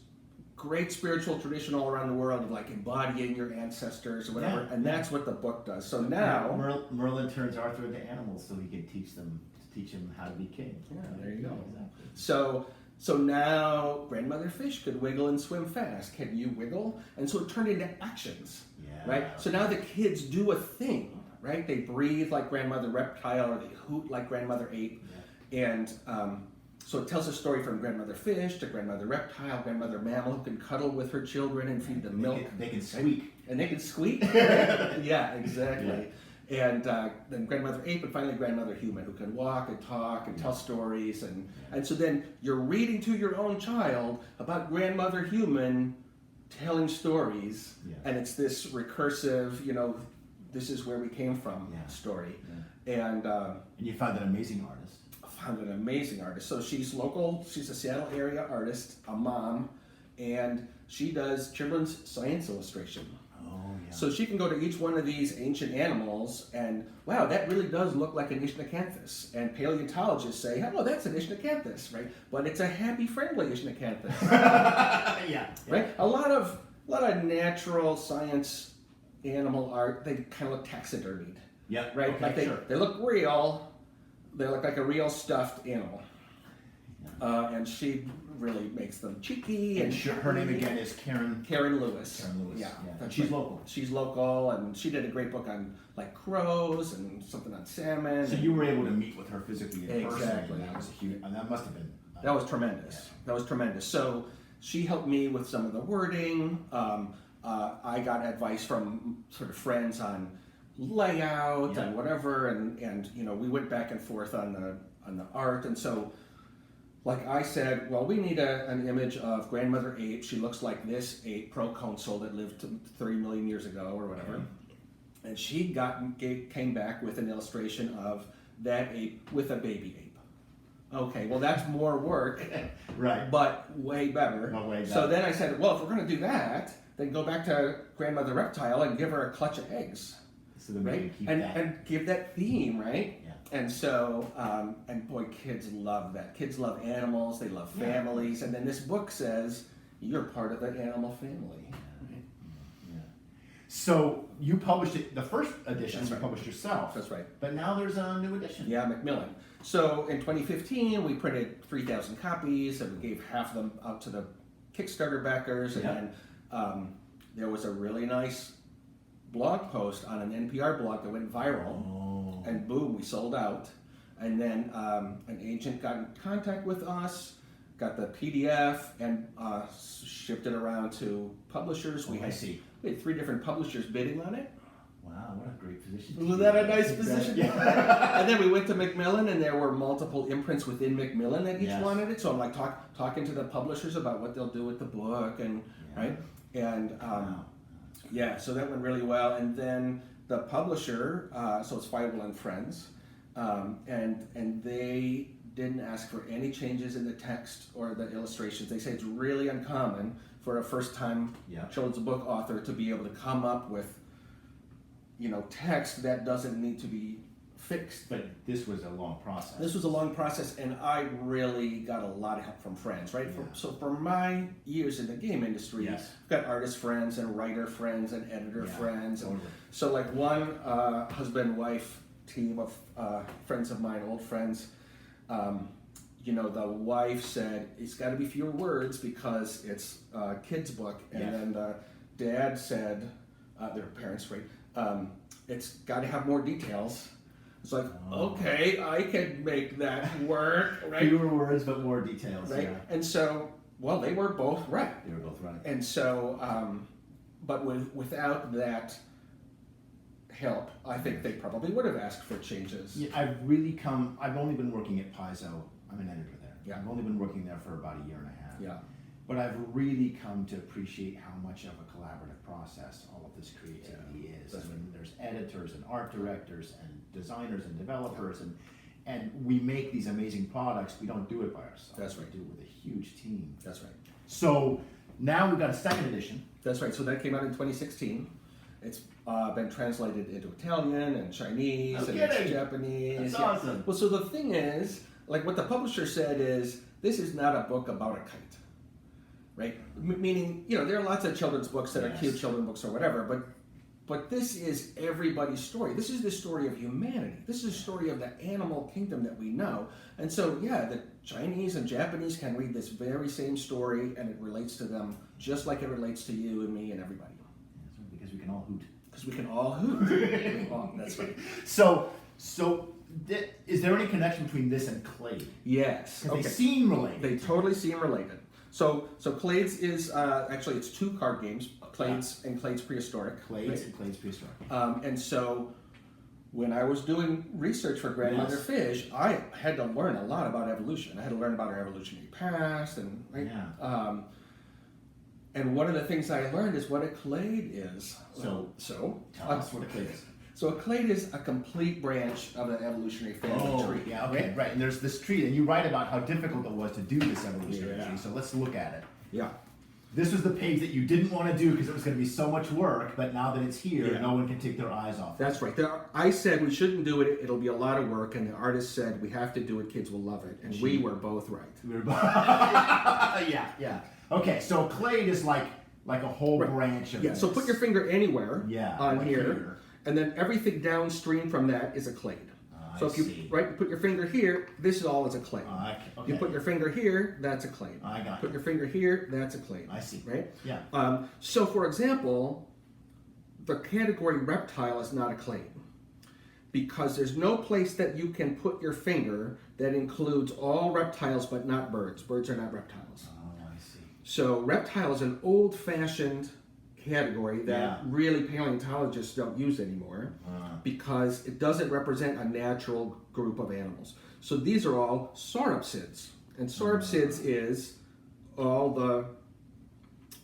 [SPEAKER 2] great spiritual tradition all around the world of like embodying your ancestors or whatever, and that's what the book does. So now
[SPEAKER 1] Merlin turns Arthur into animals so he can teach him how to be king.
[SPEAKER 2] Yeah, there you go.
[SPEAKER 1] Exactly.
[SPEAKER 2] So now grandmother fish could wiggle and swim fast. Can you wiggle? And so it turned into actions, right? So now the kids do a thing, right? They breathe like grandmother reptile or they hoot like grandmother ape. And so it tells a story from grandmother fish to grandmother reptile, grandmother mammal who can cuddle with her children and feed them milk.
[SPEAKER 1] They can squeak.
[SPEAKER 2] And they can squeak? Yeah, exactly. Yeah. And then grandmother ape and finally grandmother human who can walk and talk and tell stories. And so then you're reading to your own child about grandmother human telling stories. Yeah. And it's this recursive, you know, this is where we came from story. Yeah. And
[SPEAKER 1] you found an amazing artist.
[SPEAKER 2] Found an amazing artist. So she's local, she's a Seattle area artist, a mom, and she does children's science illustration.
[SPEAKER 1] Oh, yeah.
[SPEAKER 2] So she can go to each one of these ancient animals and, wow, that really does look like an Ishnacanthus. And paleontologists say, oh, that's an Ishnacanthus, right? But it's a happy, friendly Ishnacanthus.
[SPEAKER 1] Yeah.
[SPEAKER 2] Right? A lot of natural science animal art, they kind of look taxidermied.
[SPEAKER 1] Yeah.
[SPEAKER 2] Right?
[SPEAKER 1] Okay,
[SPEAKER 2] Like they look real. They look like a real stuffed animal. And she really makes them cheeky.
[SPEAKER 1] And her name again is Karen
[SPEAKER 2] Lewis.
[SPEAKER 1] Karen Lewis.
[SPEAKER 2] Yeah.
[SPEAKER 1] And she's local.
[SPEAKER 2] She's local, and she did a great book on like crows and something on salmon.
[SPEAKER 1] So you were able to meet with her physically in person.
[SPEAKER 2] Exactly.
[SPEAKER 1] And that was a huge, and that must have been.
[SPEAKER 2] That was tremendous.
[SPEAKER 1] Yeah.
[SPEAKER 2] That was tremendous. So she helped me with some of the wording. I got advice from sort of friends on layout and whatever, and you know, we went back and forth on the art. And so like I said, well, we need an image of grandmother ape. She looks like this ape proconsul that lived 30 million years ago or whatever. And she came back with an illustration of that ape with a baby ape. Okay, well, that's more work,
[SPEAKER 1] Right.
[SPEAKER 2] but way better.
[SPEAKER 1] Way better.
[SPEAKER 2] So then I said, well, if we're going to do that, then go back to grandmother reptile and give her a clutch of eggs.
[SPEAKER 1] So then
[SPEAKER 2] right?
[SPEAKER 1] we can keep
[SPEAKER 2] and,
[SPEAKER 1] that.
[SPEAKER 2] and give that theme, right?
[SPEAKER 1] Yeah.
[SPEAKER 2] And so, and boy, kids love that. Kids love animals, they love families, and then this book says, you're part of the animal family. Right?
[SPEAKER 1] Yeah. So you published it, the first edition
[SPEAKER 2] That's
[SPEAKER 1] you
[SPEAKER 2] right.
[SPEAKER 1] published yourself.
[SPEAKER 2] That's right.
[SPEAKER 1] But now there's a new edition.
[SPEAKER 2] Yeah, Macmillan. So in 2015, we printed 3,000 copies, and we gave half of them out to the Kickstarter backers, and then there was a really nice blog post on an NPR blog that went viral, and boom, we sold out. And then an agent got in contact with us, got the PDF, and shipped it around to publishers. We had 3 different publishers bidding on it.
[SPEAKER 1] Wow, what a great position.
[SPEAKER 2] Wasn't that a nice position?
[SPEAKER 1] Yeah.
[SPEAKER 2] And then we went to Macmillan, and there were multiple imprints within Macmillan that each
[SPEAKER 1] Yes.
[SPEAKER 2] wanted it. So I'm like talking to the publishers about what they'll do with the book, and right, and so that went really well. And then the publisher, so it's Feigl and Friends, and they didn't ask for any changes in the text or the illustrations. They say it's really uncommon for a first-time children's book author to be able to come up with, text that doesn't need to be fixed.
[SPEAKER 1] But this was a long process.
[SPEAKER 2] This was a long process, and I really got a lot of help from friends, right?
[SPEAKER 1] Yeah.
[SPEAKER 2] So for my years in the game industry,
[SPEAKER 1] Yes.
[SPEAKER 2] I've got artist friends and writer friends and editor
[SPEAKER 1] Yeah,
[SPEAKER 2] friends. And
[SPEAKER 1] totally.
[SPEAKER 2] so like one husband-wife team of friends of mine, old friends, you know, the wife said, it's got to be fewer words because it's a kid's book. And
[SPEAKER 1] Yes.
[SPEAKER 2] then the dad said, their parents, right, it's got to have more details. It's like, okay, I can make that work, right?
[SPEAKER 1] Fewer words, but more details.
[SPEAKER 2] Right?
[SPEAKER 1] Yeah.
[SPEAKER 2] And so, well, they were both right.
[SPEAKER 1] They were both right.
[SPEAKER 2] And so, but without that help, I think they probably would have asked for changes.
[SPEAKER 1] Yeah, I've only been working at Paizo. I'm an editor there.
[SPEAKER 2] Yeah.
[SPEAKER 1] I've only been working there for about a year and a half.
[SPEAKER 2] Yeah.
[SPEAKER 1] But I've really come to appreciate how much of a collaborative process all of this creativity is.
[SPEAKER 2] That's
[SPEAKER 1] I mean, there's editors and art directors and designers and developers, and we make these amazing products. We don't do it by ourselves.
[SPEAKER 2] That's right.
[SPEAKER 1] We do it with a huge team.
[SPEAKER 2] That's right.
[SPEAKER 1] So now we've got a second edition.
[SPEAKER 2] That's right. So that came out in 2016. It's been translated into Italian and Chinese
[SPEAKER 1] No
[SPEAKER 2] and
[SPEAKER 1] kidding.
[SPEAKER 2] Japanese.
[SPEAKER 1] That's awesome.
[SPEAKER 2] Well, so the thing is, like what the publisher said is, this is not a book about a kite, right? Meaning, you know, there are lots of children's books that are
[SPEAKER 1] Yes.
[SPEAKER 2] cute children's books or whatever, but this is everybody's story. This is the story of humanity. This is the story of the animal kingdom that we know. And so, yeah, the Chinese and Japanese can read this very same story, and it relates to them just like it relates to you and me and everybody.
[SPEAKER 1] Because we can all hoot.
[SPEAKER 2] Because we can all hoot. That's right.
[SPEAKER 1] So is there any connection between this and Clade?
[SPEAKER 2] Yes.
[SPEAKER 1] They seem related.
[SPEAKER 2] They totally seem related. So Clades is actually it's two card games, Clades and Clades Prehistoric.
[SPEAKER 1] Clades
[SPEAKER 2] right?
[SPEAKER 1] and Clades Prehistoric.
[SPEAKER 2] And so when I was doing research for Grandmother
[SPEAKER 1] Yes.
[SPEAKER 2] Fish, I had to learn a lot about evolution. I had to learn about our evolutionary past, and right.
[SPEAKER 1] Yeah.
[SPEAKER 2] And one of the things I learned is what a clade is.
[SPEAKER 1] So tell us what a Clade is.
[SPEAKER 2] So a clade is a complete branch of an evolutionary family tree.
[SPEAKER 1] Yeah, okay, right. And there's this tree, and you write about how difficult it was to do this evolutionary
[SPEAKER 2] Yeah.
[SPEAKER 1] tree. So let's look at it.
[SPEAKER 2] Yeah.
[SPEAKER 1] This was the page that you didn't want to do because it was going to be so much work, but now that it's here,
[SPEAKER 2] Yeah.
[SPEAKER 1] no one can take their eyes off it.
[SPEAKER 2] That's right. I said we shouldn't do it. It'll be a lot of work, and the artist said we have to do it. Kids will love it, and we were both right.
[SPEAKER 1] We were yeah. Okay, so Clade is like a whole branch of
[SPEAKER 2] Yeah.
[SPEAKER 1] this.
[SPEAKER 2] So put your finger anywhere
[SPEAKER 1] Yeah,
[SPEAKER 2] on
[SPEAKER 1] like
[SPEAKER 2] here,
[SPEAKER 1] here.
[SPEAKER 2] and then everything downstream from that is a clade. So
[SPEAKER 1] I
[SPEAKER 2] if you
[SPEAKER 1] see.
[SPEAKER 2] put your finger here, this is all is a clade.
[SPEAKER 1] Okay.
[SPEAKER 2] You put your finger here, that's a clade.
[SPEAKER 1] I got
[SPEAKER 2] Put
[SPEAKER 1] you.
[SPEAKER 2] your finger here, that's a clade.
[SPEAKER 1] I see.
[SPEAKER 2] Right?
[SPEAKER 1] Yeah.
[SPEAKER 2] So for example, the category reptile is not a clade because there's no place that you can put your finger that includes all reptiles but not birds. Birds are not reptiles.
[SPEAKER 1] Oh, I see.
[SPEAKER 2] So reptile is an old-fashioned category that
[SPEAKER 1] Yeah.
[SPEAKER 2] really paleontologists don't use anymore because it doesn't represent a natural group of animals. So these are all sauropsids. And sauropsids is all the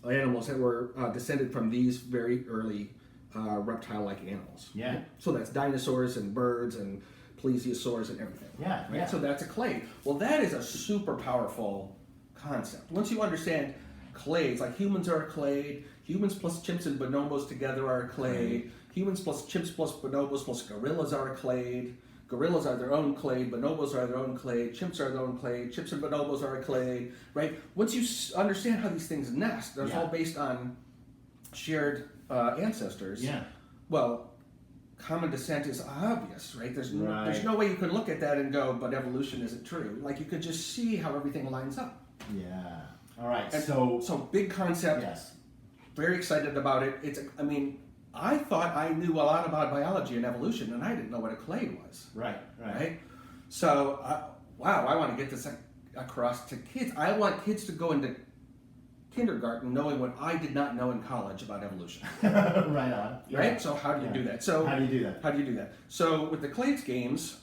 [SPEAKER 2] animals that were descended from these very early reptile-like animals.
[SPEAKER 1] Yeah.
[SPEAKER 2] So that's dinosaurs and birds and plesiosaurs and everything.
[SPEAKER 1] Yeah,
[SPEAKER 2] Right?
[SPEAKER 1] yeah.
[SPEAKER 2] So that's a clade. Well, that is a super powerful concept. Once you understand clades, like humans are a clade, humans plus chimps and bonobos together are a clade, humans plus chimps plus bonobos plus gorillas are a clade, gorillas are their own clade, bonobos are their own clade, chimps are their own clade, chimps and bonobos are a clade, right? Once you understand how these things nest, they're all based on shared ancestors.
[SPEAKER 1] Yeah.
[SPEAKER 2] Well, common descent is obvious, right? There's no way you can look at that and go, but evolution isn't true. Like you could just see how everything lines up.
[SPEAKER 1] Yeah. All right.
[SPEAKER 2] And
[SPEAKER 1] so
[SPEAKER 2] big concept.
[SPEAKER 1] yes.
[SPEAKER 2] Very excited about it. I thought I knew a lot about biology and evolution, and I didn't know what a clade was.
[SPEAKER 1] Right.
[SPEAKER 2] So, wow, I want to get this across to kids. I want kids to go into kindergarten knowing what I did not know in college about evolution.
[SPEAKER 1] Right on. Yeah.
[SPEAKER 2] Right? So how do you do that? So
[SPEAKER 1] how do you do that?
[SPEAKER 2] So with the clades games,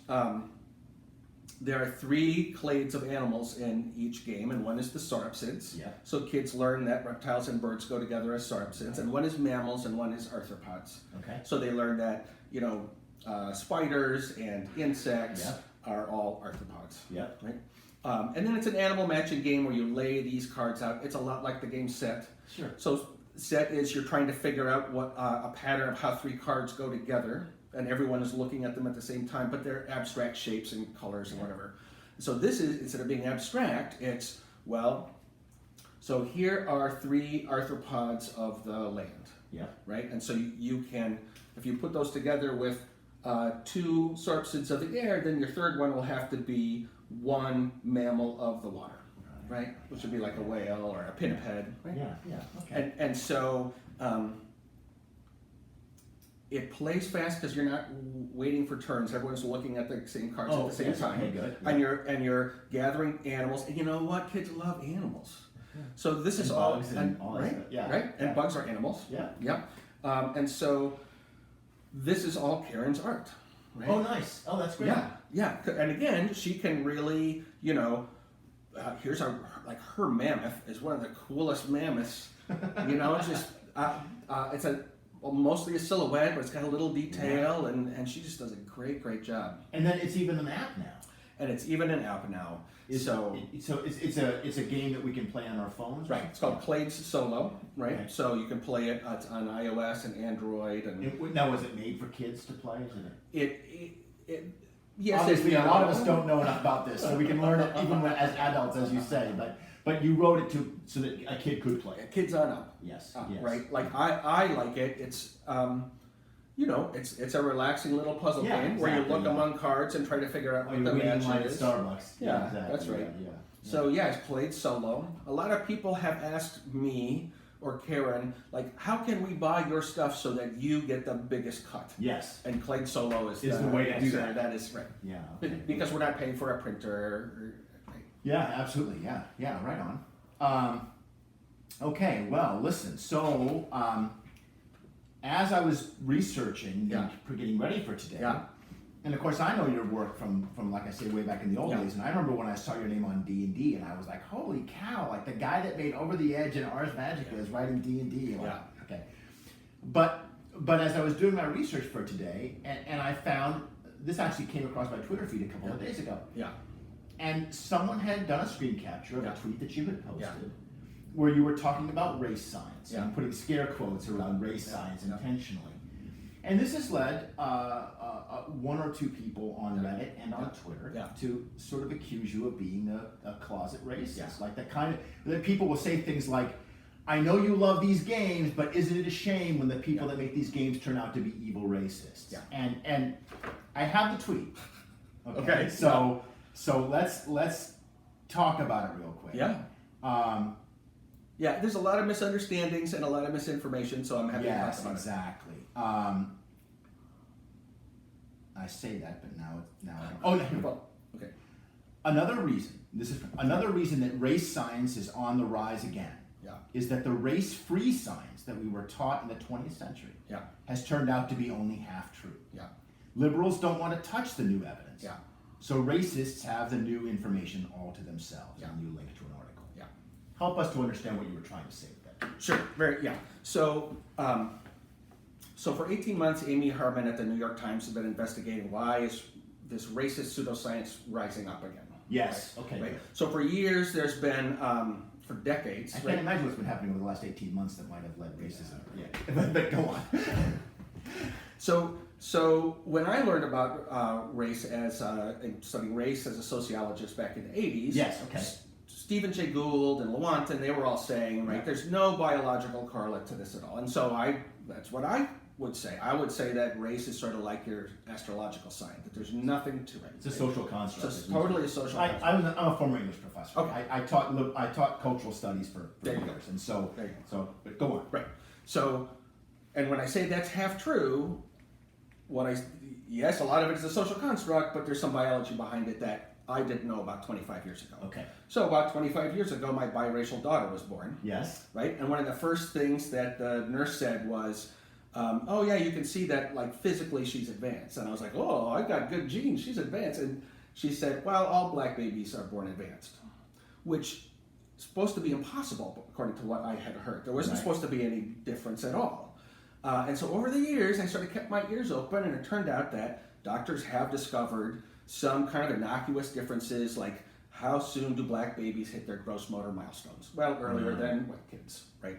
[SPEAKER 2] there are 3 clades of animals in each game, and one is the sauropsids.
[SPEAKER 1] Yeah.
[SPEAKER 2] So kids learn that reptiles and birds go together as sauropsids, and one is mammals and one is arthropods.
[SPEAKER 1] Okay.
[SPEAKER 2] So they learn that, spiders and insects are all arthropods.
[SPEAKER 1] Yeah.
[SPEAKER 2] Right? And then it's an animal matching game where you lay these cards out. It's a lot like the game Set.
[SPEAKER 1] Sure.
[SPEAKER 2] So Set is you're trying to figure out what a pattern of how 3 cards go together and everyone is looking at them at the same time, but they're abstract shapes and colors and whatever. So this is, instead of being abstract, it's, well, so here are 3 arthropods of the land,
[SPEAKER 1] Yeah.
[SPEAKER 2] right? And so you can, if you put those together with 2 sauropods of the air, then your third one will have to be 1 mammal of the water, right? Which would be like a whale or a pinniped, right?
[SPEAKER 1] Yeah. Okay.
[SPEAKER 2] And so it plays fast because you're not waiting for turns. Everyone's looking at the same cards at the same time.
[SPEAKER 1] Okay, good.
[SPEAKER 2] And you're gathering animals. And you know what? Kids love animals.
[SPEAKER 1] Yeah.
[SPEAKER 2] So this is
[SPEAKER 1] bugs and all that
[SPEAKER 2] right,
[SPEAKER 1] stuff. Yeah.
[SPEAKER 2] right. And
[SPEAKER 1] Yeah.
[SPEAKER 2] bugs are animals.
[SPEAKER 1] Yeah.
[SPEAKER 2] Yep. And so this is all Karen's art. Right?
[SPEAKER 1] Oh, nice. Oh, that's great.
[SPEAKER 2] Yeah. And again, she can really, here's her mammoth is one of the coolest mammoths. It's just it's mostly a silhouette, but it's got a little detail, and she just does a great job.
[SPEAKER 1] And then it's even an app now.
[SPEAKER 2] And it's even an app now. So
[SPEAKER 1] it's a game that we can play on our phones.
[SPEAKER 2] Right. It's called CLADES Solo. Right.
[SPEAKER 1] Okay.
[SPEAKER 2] So you can play it on iOS and Android. And
[SPEAKER 1] Now, was it made for kids to play?
[SPEAKER 2] Yes.
[SPEAKER 1] Obviously, a lot of us don't know enough about this, so we can learn it even as adults, as you say. But you wrote it so that a kid could play it.
[SPEAKER 2] Kids on up.
[SPEAKER 1] Yes.
[SPEAKER 2] Right. Like I like it. It's it's a relaxing little puzzle game where you look among cards and try to figure out what the match
[SPEAKER 1] at
[SPEAKER 2] is.
[SPEAKER 1] Starbucks.
[SPEAKER 2] Yeah,
[SPEAKER 1] exactly.
[SPEAKER 2] that's right.
[SPEAKER 1] Yeah.
[SPEAKER 2] So it's played solo. A lot of people have asked me or Karen, like, how can we buy your stuff so that you get the biggest cut?
[SPEAKER 1] Yes.
[SPEAKER 2] And Clade Solo is
[SPEAKER 1] the way to do that.
[SPEAKER 2] That is right.
[SPEAKER 1] Yeah. Okay.
[SPEAKER 2] Because we're not paying for a printer. Right.
[SPEAKER 1] Yeah, absolutely. Yeah, right on. Okay, well, listen. So, as I was researching and getting ready for today, and of course I know your work from like I say way back in the old days, and I remember when I saw your name on D&D, and I was like, holy cow! Like the guy that made Over the Edge and Ars Magica is writing D&D. Like, okay. But as I was doing my research for today, and I found this actually came across my Twitter feed a couple of days ago.
[SPEAKER 2] Yeah.
[SPEAKER 1] And someone had done a screen capture of a tweet that you had posted.
[SPEAKER 2] Yeah.
[SPEAKER 1] Where you were talking about race science
[SPEAKER 2] Yeah.
[SPEAKER 1] and putting scare quotes around race science intentionally. And this has led 1 or 2 people on Reddit and on Twitter to sort of accuse you of being a closet racist.
[SPEAKER 2] Yeah.
[SPEAKER 1] Like that people will say things like, I know you love these games, but isn't it a shame when the people that make these games turn out to be evil racists?
[SPEAKER 2] Yeah.
[SPEAKER 1] And I have the tweet.
[SPEAKER 2] Okay.
[SPEAKER 1] So let's talk about it real quick.
[SPEAKER 2] Yeah. There's a lot of misunderstandings and a lot of misinformation, so I'm happy to talk about it.
[SPEAKER 1] Yes, exactly. I say that, but now.
[SPEAKER 2] Okay.
[SPEAKER 1] Another reason that race science is on the rise again is that the race-free science that we were taught in the 20th century has turned out to be only half true. Liberals don't want to touch the new evidence. So racists have the new information all to themselves. And you link to an article. Help us to understand what you were trying to say with that.
[SPEAKER 2] Sure. So, so for 18 months, Amy Harmon at the New York Times has been investigating why is this racist pseudoscience rising up again.
[SPEAKER 1] Yes.
[SPEAKER 2] Right?
[SPEAKER 1] Okay.
[SPEAKER 2] Right. So for years, there's been, for decades.
[SPEAKER 1] I can't imagine what's been happening over the last 18 months that might have led racism. But go on.
[SPEAKER 2] So when I learned about race and studying race as a sociologist back in the 80s.
[SPEAKER 1] Yes. Okay.
[SPEAKER 2] Stephen Jay Gould and Lewontin, they were all saying, there's no biological correlate to this at all. And so that's what I would say. I would say that race is sort of like your astrological sign, that there's nothing to it.
[SPEAKER 1] It's a social construct.
[SPEAKER 2] It's totally a social construct.
[SPEAKER 1] I'm a former English professor.
[SPEAKER 2] Okay.
[SPEAKER 1] I taught cultural studies for years, and so but go on.
[SPEAKER 2] Right. So, and when I say that's half true, yes, a lot of it is a social construct, but there's some biology behind it that I didn't know about 25 years ago.
[SPEAKER 1] Okay.
[SPEAKER 2] So about 25 years ago, my biracial daughter was born.
[SPEAKER 1] Yes.
[SPEAKER 2] Right? And one of the first things that the nurse said was, you can see that, like, physically she's advanced. And I was like, oh, I've got good genes, she's advanced. And she said, well, all black babies are born advanced, which is supposed to be impossible, according to what I had heard. There wasn't supposed to be any difference at all. And so over the years, I sort of kept my ears open, and it turned out that doctors have discovered some kind of innocuous differences, like how soon do black babies hit their gross motor milestones? Well, earlier than white kids, right?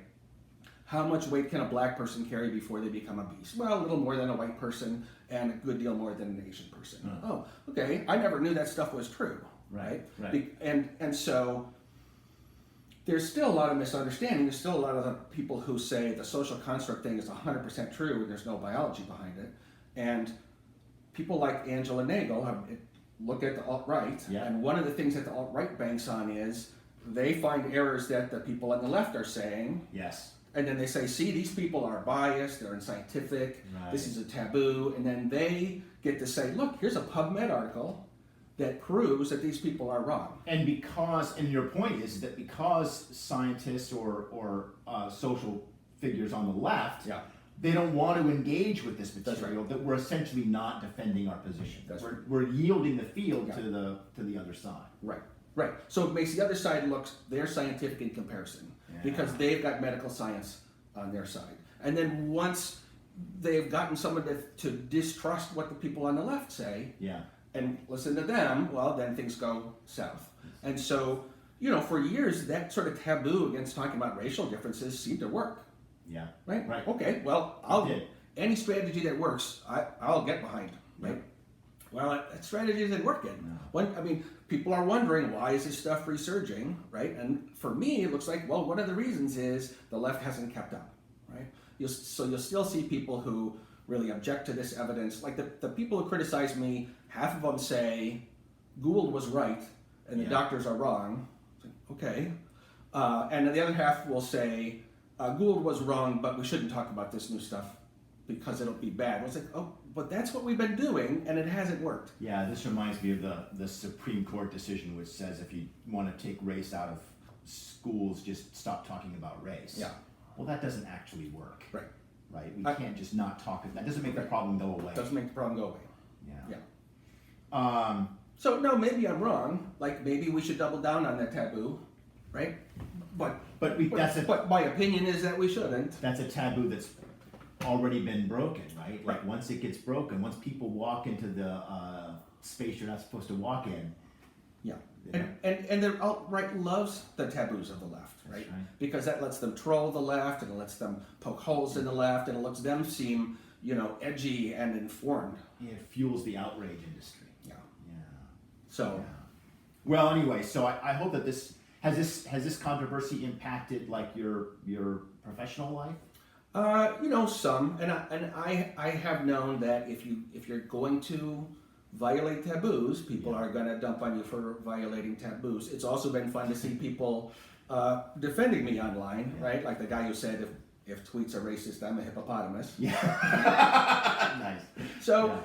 [SPEAKER 2] how much weight can a black person carry before they become a beast? Well, a little more than a white person and a good deal more than an Asian person. Oh, okay. I never knew that stuff was true. Right. And so there's still a lot of misunderstanding. There's still a lot of the people who say the social construct thing is 100% true and there's no biology behind it. And people like Angela Nagel have looked at the alt-right, and one of the things that the alt-right banks on is they find errors that the people on the left are saying.
[SPEAKER 1] Yes.
[SPEAKER 2] And then they say, see, these people are biased, they're unscientific, this is a taboo. And then they get to say, look, here's a PubMed article that proves that these people are wrong.
[SPEAKER 1] And your point is that because scientists or social figures on the left, they don't want to engage with this material, that we're essentially not defending our position. We're yielding the field to the other side.
[SPEAKER 2] Right. So it makes the other side look, they're scientific in comparison because they've got medical science on their side. And then once they've gotten someone to distrust what the people on the left say, and listen to them, well, then things go south. And so, for years, that sort of taboo against talking about racial differences seemed to work. Right. Okay. Well, any strategy that works, I'll get behind. Right. Well, that strategy isn't working. People are wondering, why is this stuff resurging? Right. And for me, it looks like, well, one of the reasons is the left hasn't kept up. Right. You'll still see people who really object to this evidence. Like the people who criticize me, half of them say Gould was right and the doctors are wrong. Okay. And the other half will say Gould was wrong, but we shouldn't talk about this new stuff because it'll be bad. It's like, oh, but that's what we've been doing and it hasn't worked.
[SPEAKER 1] Yeah, this reminds me of the Supreme Court decision which says if you want to take race out of schools, just stop talking about race. Well, that doesn't actually work. Right? We can't just not talk. That doesn't make the problem go away.
[SPEAKER 2] Doesn't make the problem go away. So no, maybe I'm wrong. Like maybe we should double down on that taboo, right? But my opinion is that we shouldn't.
[SPEAKER 1] That's a taboo that's already been broken, right? Like once it gets broken, once people walk into the space you're not supposed to walk in. And the alt-right loves the taboos of the left, right? Because that lets them troll the left and it lets them poke holes in the left and it lets them seem, edgy and informed. It fuels the outrage industry.
[SPEAKER 2] Well,
[SPEAKER 1] anyway, so I hope that this has this controversy impacted like your professional life?
[SPEAKER 2] Some, and I have known that if you're going to violate taboos, people are going to dump on you for violating taboos. It's also been fun to see people defending me online, right? Like the guy who said, if tweets are racist, I'm a hippopotamus.
[SPEAKER 1] Nice.
[SPEAKER 2] So,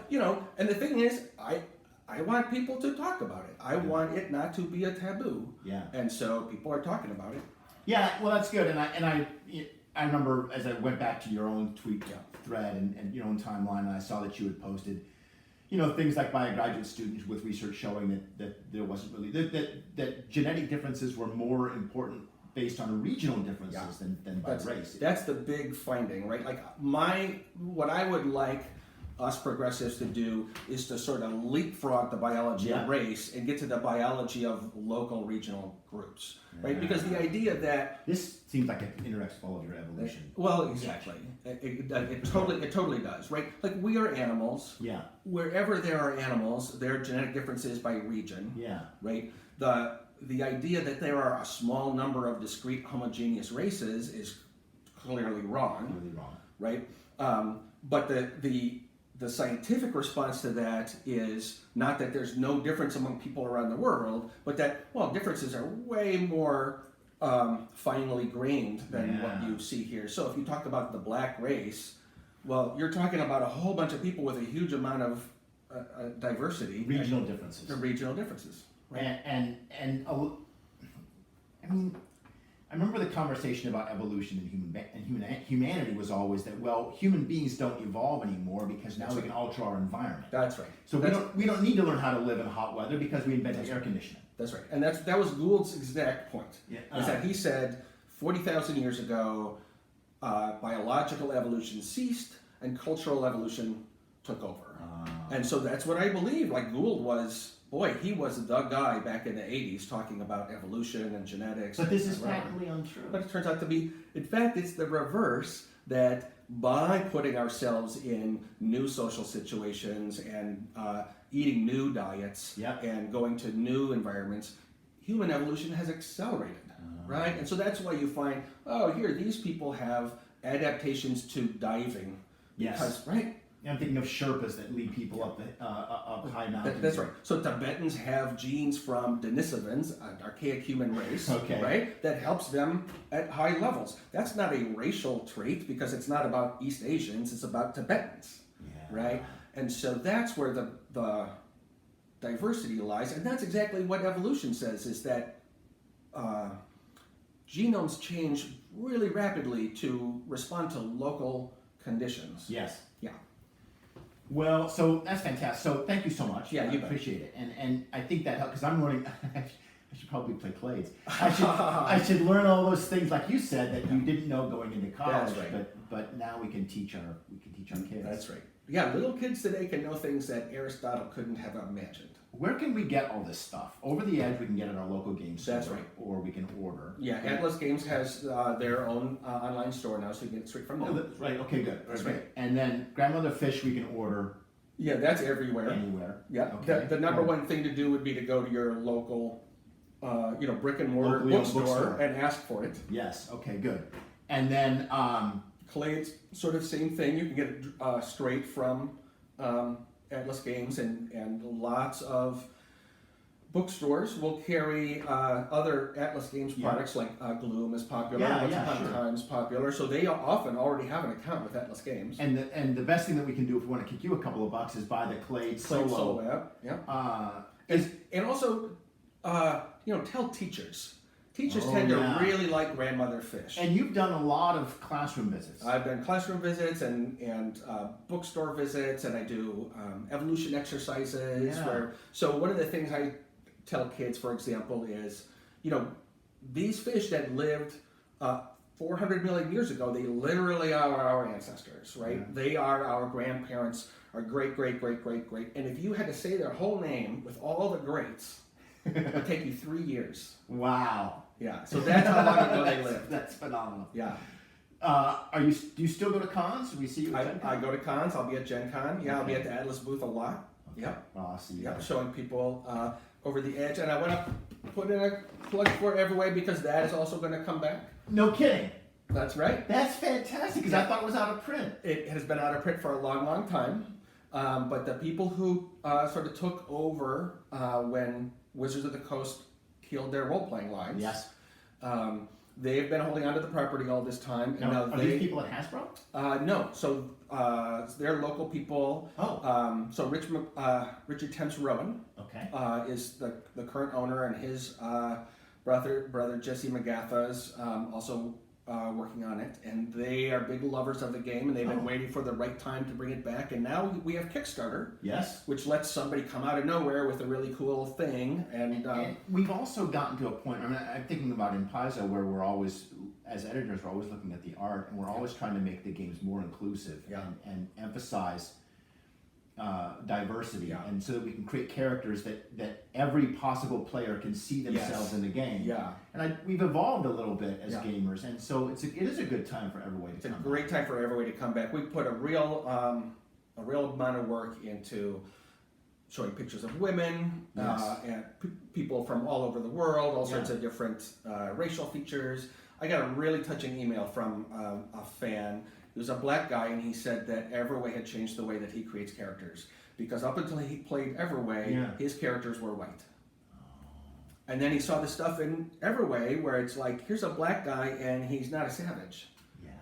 [SPEAKER 2] and the thing is, I want people to talk about it. I want it not to be a taboo. And so people are talking about it.
[SPEAKER 1] Yeah, well, that's good. And I remember as I went back to your own tweet thread and your own timeline, and I saw that you had posted, things like by a graduate student with research showing that there wasn't really that genetic differences were more important based on regional differences than by race.
[SPEAKER 2] That's the big finding, right? Like what I would like us progressives to do is to sort of leapfrog the biology of race and get to the biology of local regional groups, right? Because the idea that
[SPEAKER 1] this seems like it interacts with all of your evolution.
[SPEAKER 2] Well, exactly. It totally does, right? Like we are animals. Wherever there are animals, there are genetic differences by region. Right. The idea that there are a small number of discrete homogeneous races is clearly wrong. Right. But the scientific response to that is not that there's no difference among people around the world, but that, differences are way more finely grained than what you see here. So if you talk about the black race, well, you're talking about a whole bunch of people with a huge amount of diversity.
[SPEAKER 1] Regional differences.
[SPEAKER 2] The regional differences. Right?
[SPEAKER 1] And I remember the conversation about evolution and humanity was always that, human beings don't evolve anymore because now we can alter our environment.
[SPEAKER 2] That's right.
[SPEAKER 1] So we don't need to learn how to live in hot weather because we invented air conditioning.
[SPEAKER 2] That's right. And that was Gould's exact point. Is that he said 40,000 years ago, biological evolution ceased and cultural evolution took over. And so that's what I believe. Like Gould was boy, he was the guy back in the 80s talking about evolution and genetics.
[SPEAKER 1] But this is
[SPEAKER 2] and whatever.
[SPEAKER 1] patently untrue.
[SPEAKER 2] But it turns out to be, in fact, it's the reverse, that by putting ourselves in new social situations and eating new diets
[SPEAKER 1] Yep.
[SPEAKER 2] and going to new environments, human evolution has accelerated, right? And so that's why you find, oh, here, these people have adaptations to diving.
[SPEAKER 1] Yes.
[SPEAKER 2] Because, right?
[SPEAKER 1] I'm thinking of Sherpas that lead people up high mountains.
[SPEAKER 2] That's right. So Tibetans have genes from Denisovans, an archaic human race,
[SPEAKER 1] Okay.
[SPEAKER 2] right? That helps them at high levels. That's not a racial trait because it's not about East Asians, it's about Tibetans, right? And so that's where the diversity lies, and that's exactly what evolution says, is that genomes change really rapidly to respond to local conditions.
[SPEAKER 1] Yes.
[SPEAKER 2] Yeah.
[SPEAKER 1] Well, so that's fantastic. So thank you so much.
[SPEAKER 2] Yeah,
[SPEAKER 1] I
[SPEAKER 2] you bet.
[SPEAKER 1] appreciate it, and I think that helps because I'm learning. I should probably play CLADES. I should learn all those things like you said that you didn't know going into college.
[SPEAKER 2] That's right.
[SPEAKER 1] But now we can teach our kids.
[SPEAKER 2] That's right. Yeah, little kids today can know things that Aristotle couldn't have imagined.
[SPEAKER 1] Where can we get all this stuff? Over the Edge, we can get it at our local game store.
[SPEAKER 2] That's right.
[SPEAKER 1] Or we can order.
[SPEAKER 2] Yeah, Atlas Games has their own online store now, so you can get it straight from
[SPEAKER 1] Oh,
[SPEAKER 2] them.
[SPEAKER 1] that's right. Okay, good.
[SPEAKER 2] That's
[SPEAKER 1] Okay.
[SPEAKER 2] right.
[SPEAKER 1] And then Grandmother Fish, we can order
[SPEAKER 2] Yeah, that's everywhere.
[SPEAKER 1] anywhere.
[SPEAKER 2] Yeah,
[SPEAKER 1] Okay.
[SPEAKER 2] the number one thing to do would be to go to your local, brick and mortar
[SPEAKER 1] Locally owned
[SPEAKER 2] bookstore
[SPEAKER 1] bookstore.
[SPEAKER 2] and ask for it.
[SPEAKER 1] Yes. Okay, good. And then
[SPEAKER 2] CLADES, sort of same thing. You can get it straight from Atlas Games, and lots of bookstores will carry other Atlas Games products, like Gloom is popular, Once Upon a Time is popular, so they often already have an account with Atlas Games.
[SPEAKER 1] and the best thing that we can do if we want to kick you a couple of bucks is buy the CLADES
[SPEAKER 2] Solo
[SPEAKER 1] Solo.
[SPEAKER 2] app, yeah. And also, tell teachers. Teachers tend to really like Grandmother Fish.
[SPEAKER 1] And you've done a lot of classroom visits.
[SPEAKER 2] I've done classroom visits and bookstore visits, and I do evolution exercises.
[SPEAKER 1] Yeah.
[SPEAKER 2] So one of the things I tell kids, for example, is, these fish that lived 400 million years ago, they literally are our ancestors, right?
[SPEAKER 1] Yeah.
[SPEAKER 2] They are our grandparents, our great, great, great, great, great. And if you had to say their whole name with all the greats, it would take you 3 years.
[SPEAKER 1] Wow.
[SPEAKER 2] Yeah, so that's how long ago they lived.
[SPEAKER 1] That's phenomenal.
[SPEAKER 2] Yeah.
[SPEAKER 1] Do you still go to cons? Do we see you at Gen Con?
[SPEAKER 2] I go to cons. I'll be at Gen Con. Yeah, I'll be at the Atlas booth a lot.
[SPEAKER 1] Okay.
[SPEAKER 2] Yeah.
[SPEAKER 1] Well, I'll see you.
[SPEAKER 2] Yeah,
[SPEAKER 1] there.
[SPEAKER 2] showing people over the edge. And I want to put in a plug for EVERWAY because that is also going to come back.
[SPEAKER 1] No kidding.
[SPEAKER 2] That's right.
[SPEAKER 1] That's fantastic because I thought it was out of print.
[SPEAKER 2] It has been out of print for a long, long time. But the people who sort of took over when Wizards of the Coast killed their role-playing lines.
[SPEAKER 1] Yes.
[SPEAKER 2] They've been holding onto the property all this time. And
[SPEAKER 1] Now,
[SPEAKER 2] now
[SPEAKER 1] are these people at Hasbro?
[SPEAKER 2] No. So they're local people.
[SPEAKER 1] Oh.
[SPEAKER 2] So Richard Temps Rowan
[SPEAKER 1] Okay.
[SPEAKER 2] is the current owner, and his brother Jesse McGatha's also working on it, and they are big lovers of the game, and they've been waiting for the right time to bring it back. And now we have Kickstarter,
[SPEAKER 1] Yes.
[SPEAKER 2] which lets somebody come out of nowhere with a really cool thing. And
[SPEAKER 1] And we've also gotten to a point, I'm thinking about in Paizo, where we're always, as editors, we're always looking at the art, and we're always trying to make the games more inclusive and emphasize diversity, and so that we can create characters that every possible player can see themselves in the game.
[SPEAKER 2] Yeah.
[SPEAKER 1] And we've evolved a little bit as gamers, and so it is a good time for EVERWAY to come.
[SPEAKER 2] It's a great time for EVERWAY to come back. We put a real amount of work into showing pictures of women and people from all over the world, all sorts of different racial features. I got a really touching email from a fan. He was a black guy, and he said that EVERWAY had changed the way that he creates characters. Because up until he played EVERWAY, his characters were white. And then he saw the stuff in EVERWAY where it's like, here's a black guy, and he's not a savage.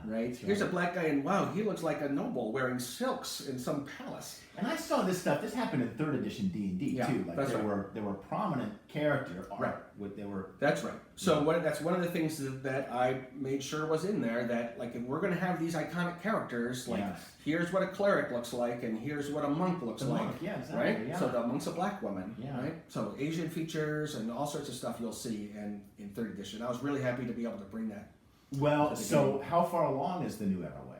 [SPEAKER 2] Right? Here's a black guy, and wow, he looks like a noble wearing silks in some palace.
[SPEAKER 1] And I saw this stuff. This happened in 3rd edition D&D too. Like there were prominent character art.
[SPEAKER 2] That's right. So that's one of the things that I made sure was in there. That like if we're going to have these iconic characters, like here's what a cleric looks like, and here's what a monk looks like.
[SPEAKER 1] Monk, exactly,
[SPEAKER 2] right.
[SPEAKER 1] Yeah.
[SPEAKER 2] So the monk's a black woman.
[SPEAKER 1] Yeah.
[SPEAKER 2] Right. So Asian features and all sorts of stuff you'll see in 3rd edition. I was really happy to be able to bring that.
[SPEAKER 1] Well, so how far along is the new EVERWAY?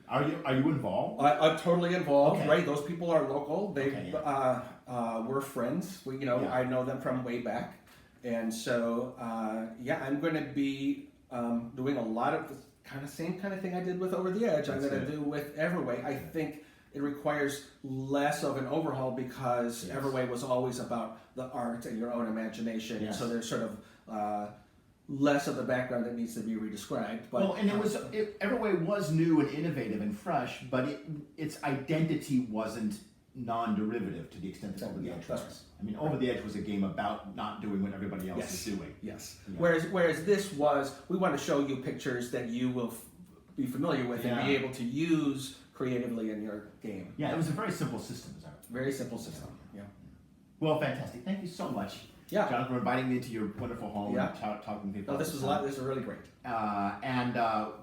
[SPEAKER 1] Are you involved?
[SPEAKER 2] I'm totally involved,
[SPEAKER 1] Okay.
[SPEAKER 2] right? Those people are local.
[SPEAKER 1] Okay,
[SPEAKER 2] We're friends.
[SPEAKER 1] Yeah.
[SPEAKER 2] I know them from way back, and so I'm going to be doing a lot of the same kind of thing I did with Over the Edge. I'm
[SPEAKER 1] That's
[SPEAKER 2] going to
[SPEAKER 1] good.
[SPEAKER 2] do with EVERWAY. I think it requires less of an overhaul because
[SPEAKER 1] Yes.
[SPEAKER 2] EVERWAY was always about the art and your own imagination.
[SPEAKER 1] Yes.
[SPEAKER 2] So there's sort of less of the background that needs to be redescribed. But,
[SPEAKER 1] Well, and EverWay was new and innovative and fresh, but its identity wasn't non-derivative to the extent that Over the Edge
[SPEAKER 2] that's
[SPEAKER 1] was. I mean, Over the Edge was a game about not doing what everybody else is doing.
[SPEAKER 2] Yes.
[SPEAKER 1] Yeah.
[SPEAKER 2] Whereas this was, we want to show you pictures that you will be familiar with and be
[SPEAKER 1] Yeah.
[SPEAKER 2] able to use creatively in your game.
[SPEAKER 1] Yeah, it was a very simple system. Is that right?
[SPEAKER 2] Very simple system. Yeah.
[SPEAKER 1] Well, fantastic. Thank you so much,
[SPEAKER 2] Yeah.
[SPEAKER 1] Jonathan, for inviting me into your wonderful home
[SPEAKER 2] Yeah.
[SPEAKER 1] and talking to people.
[SPEAKER 2] No, this was a lot. This was really great.
[SPEAKER 1] And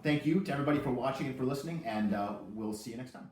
[SPEAKER 1] thank you to everybody for watching and for listening, and we'll see you next time.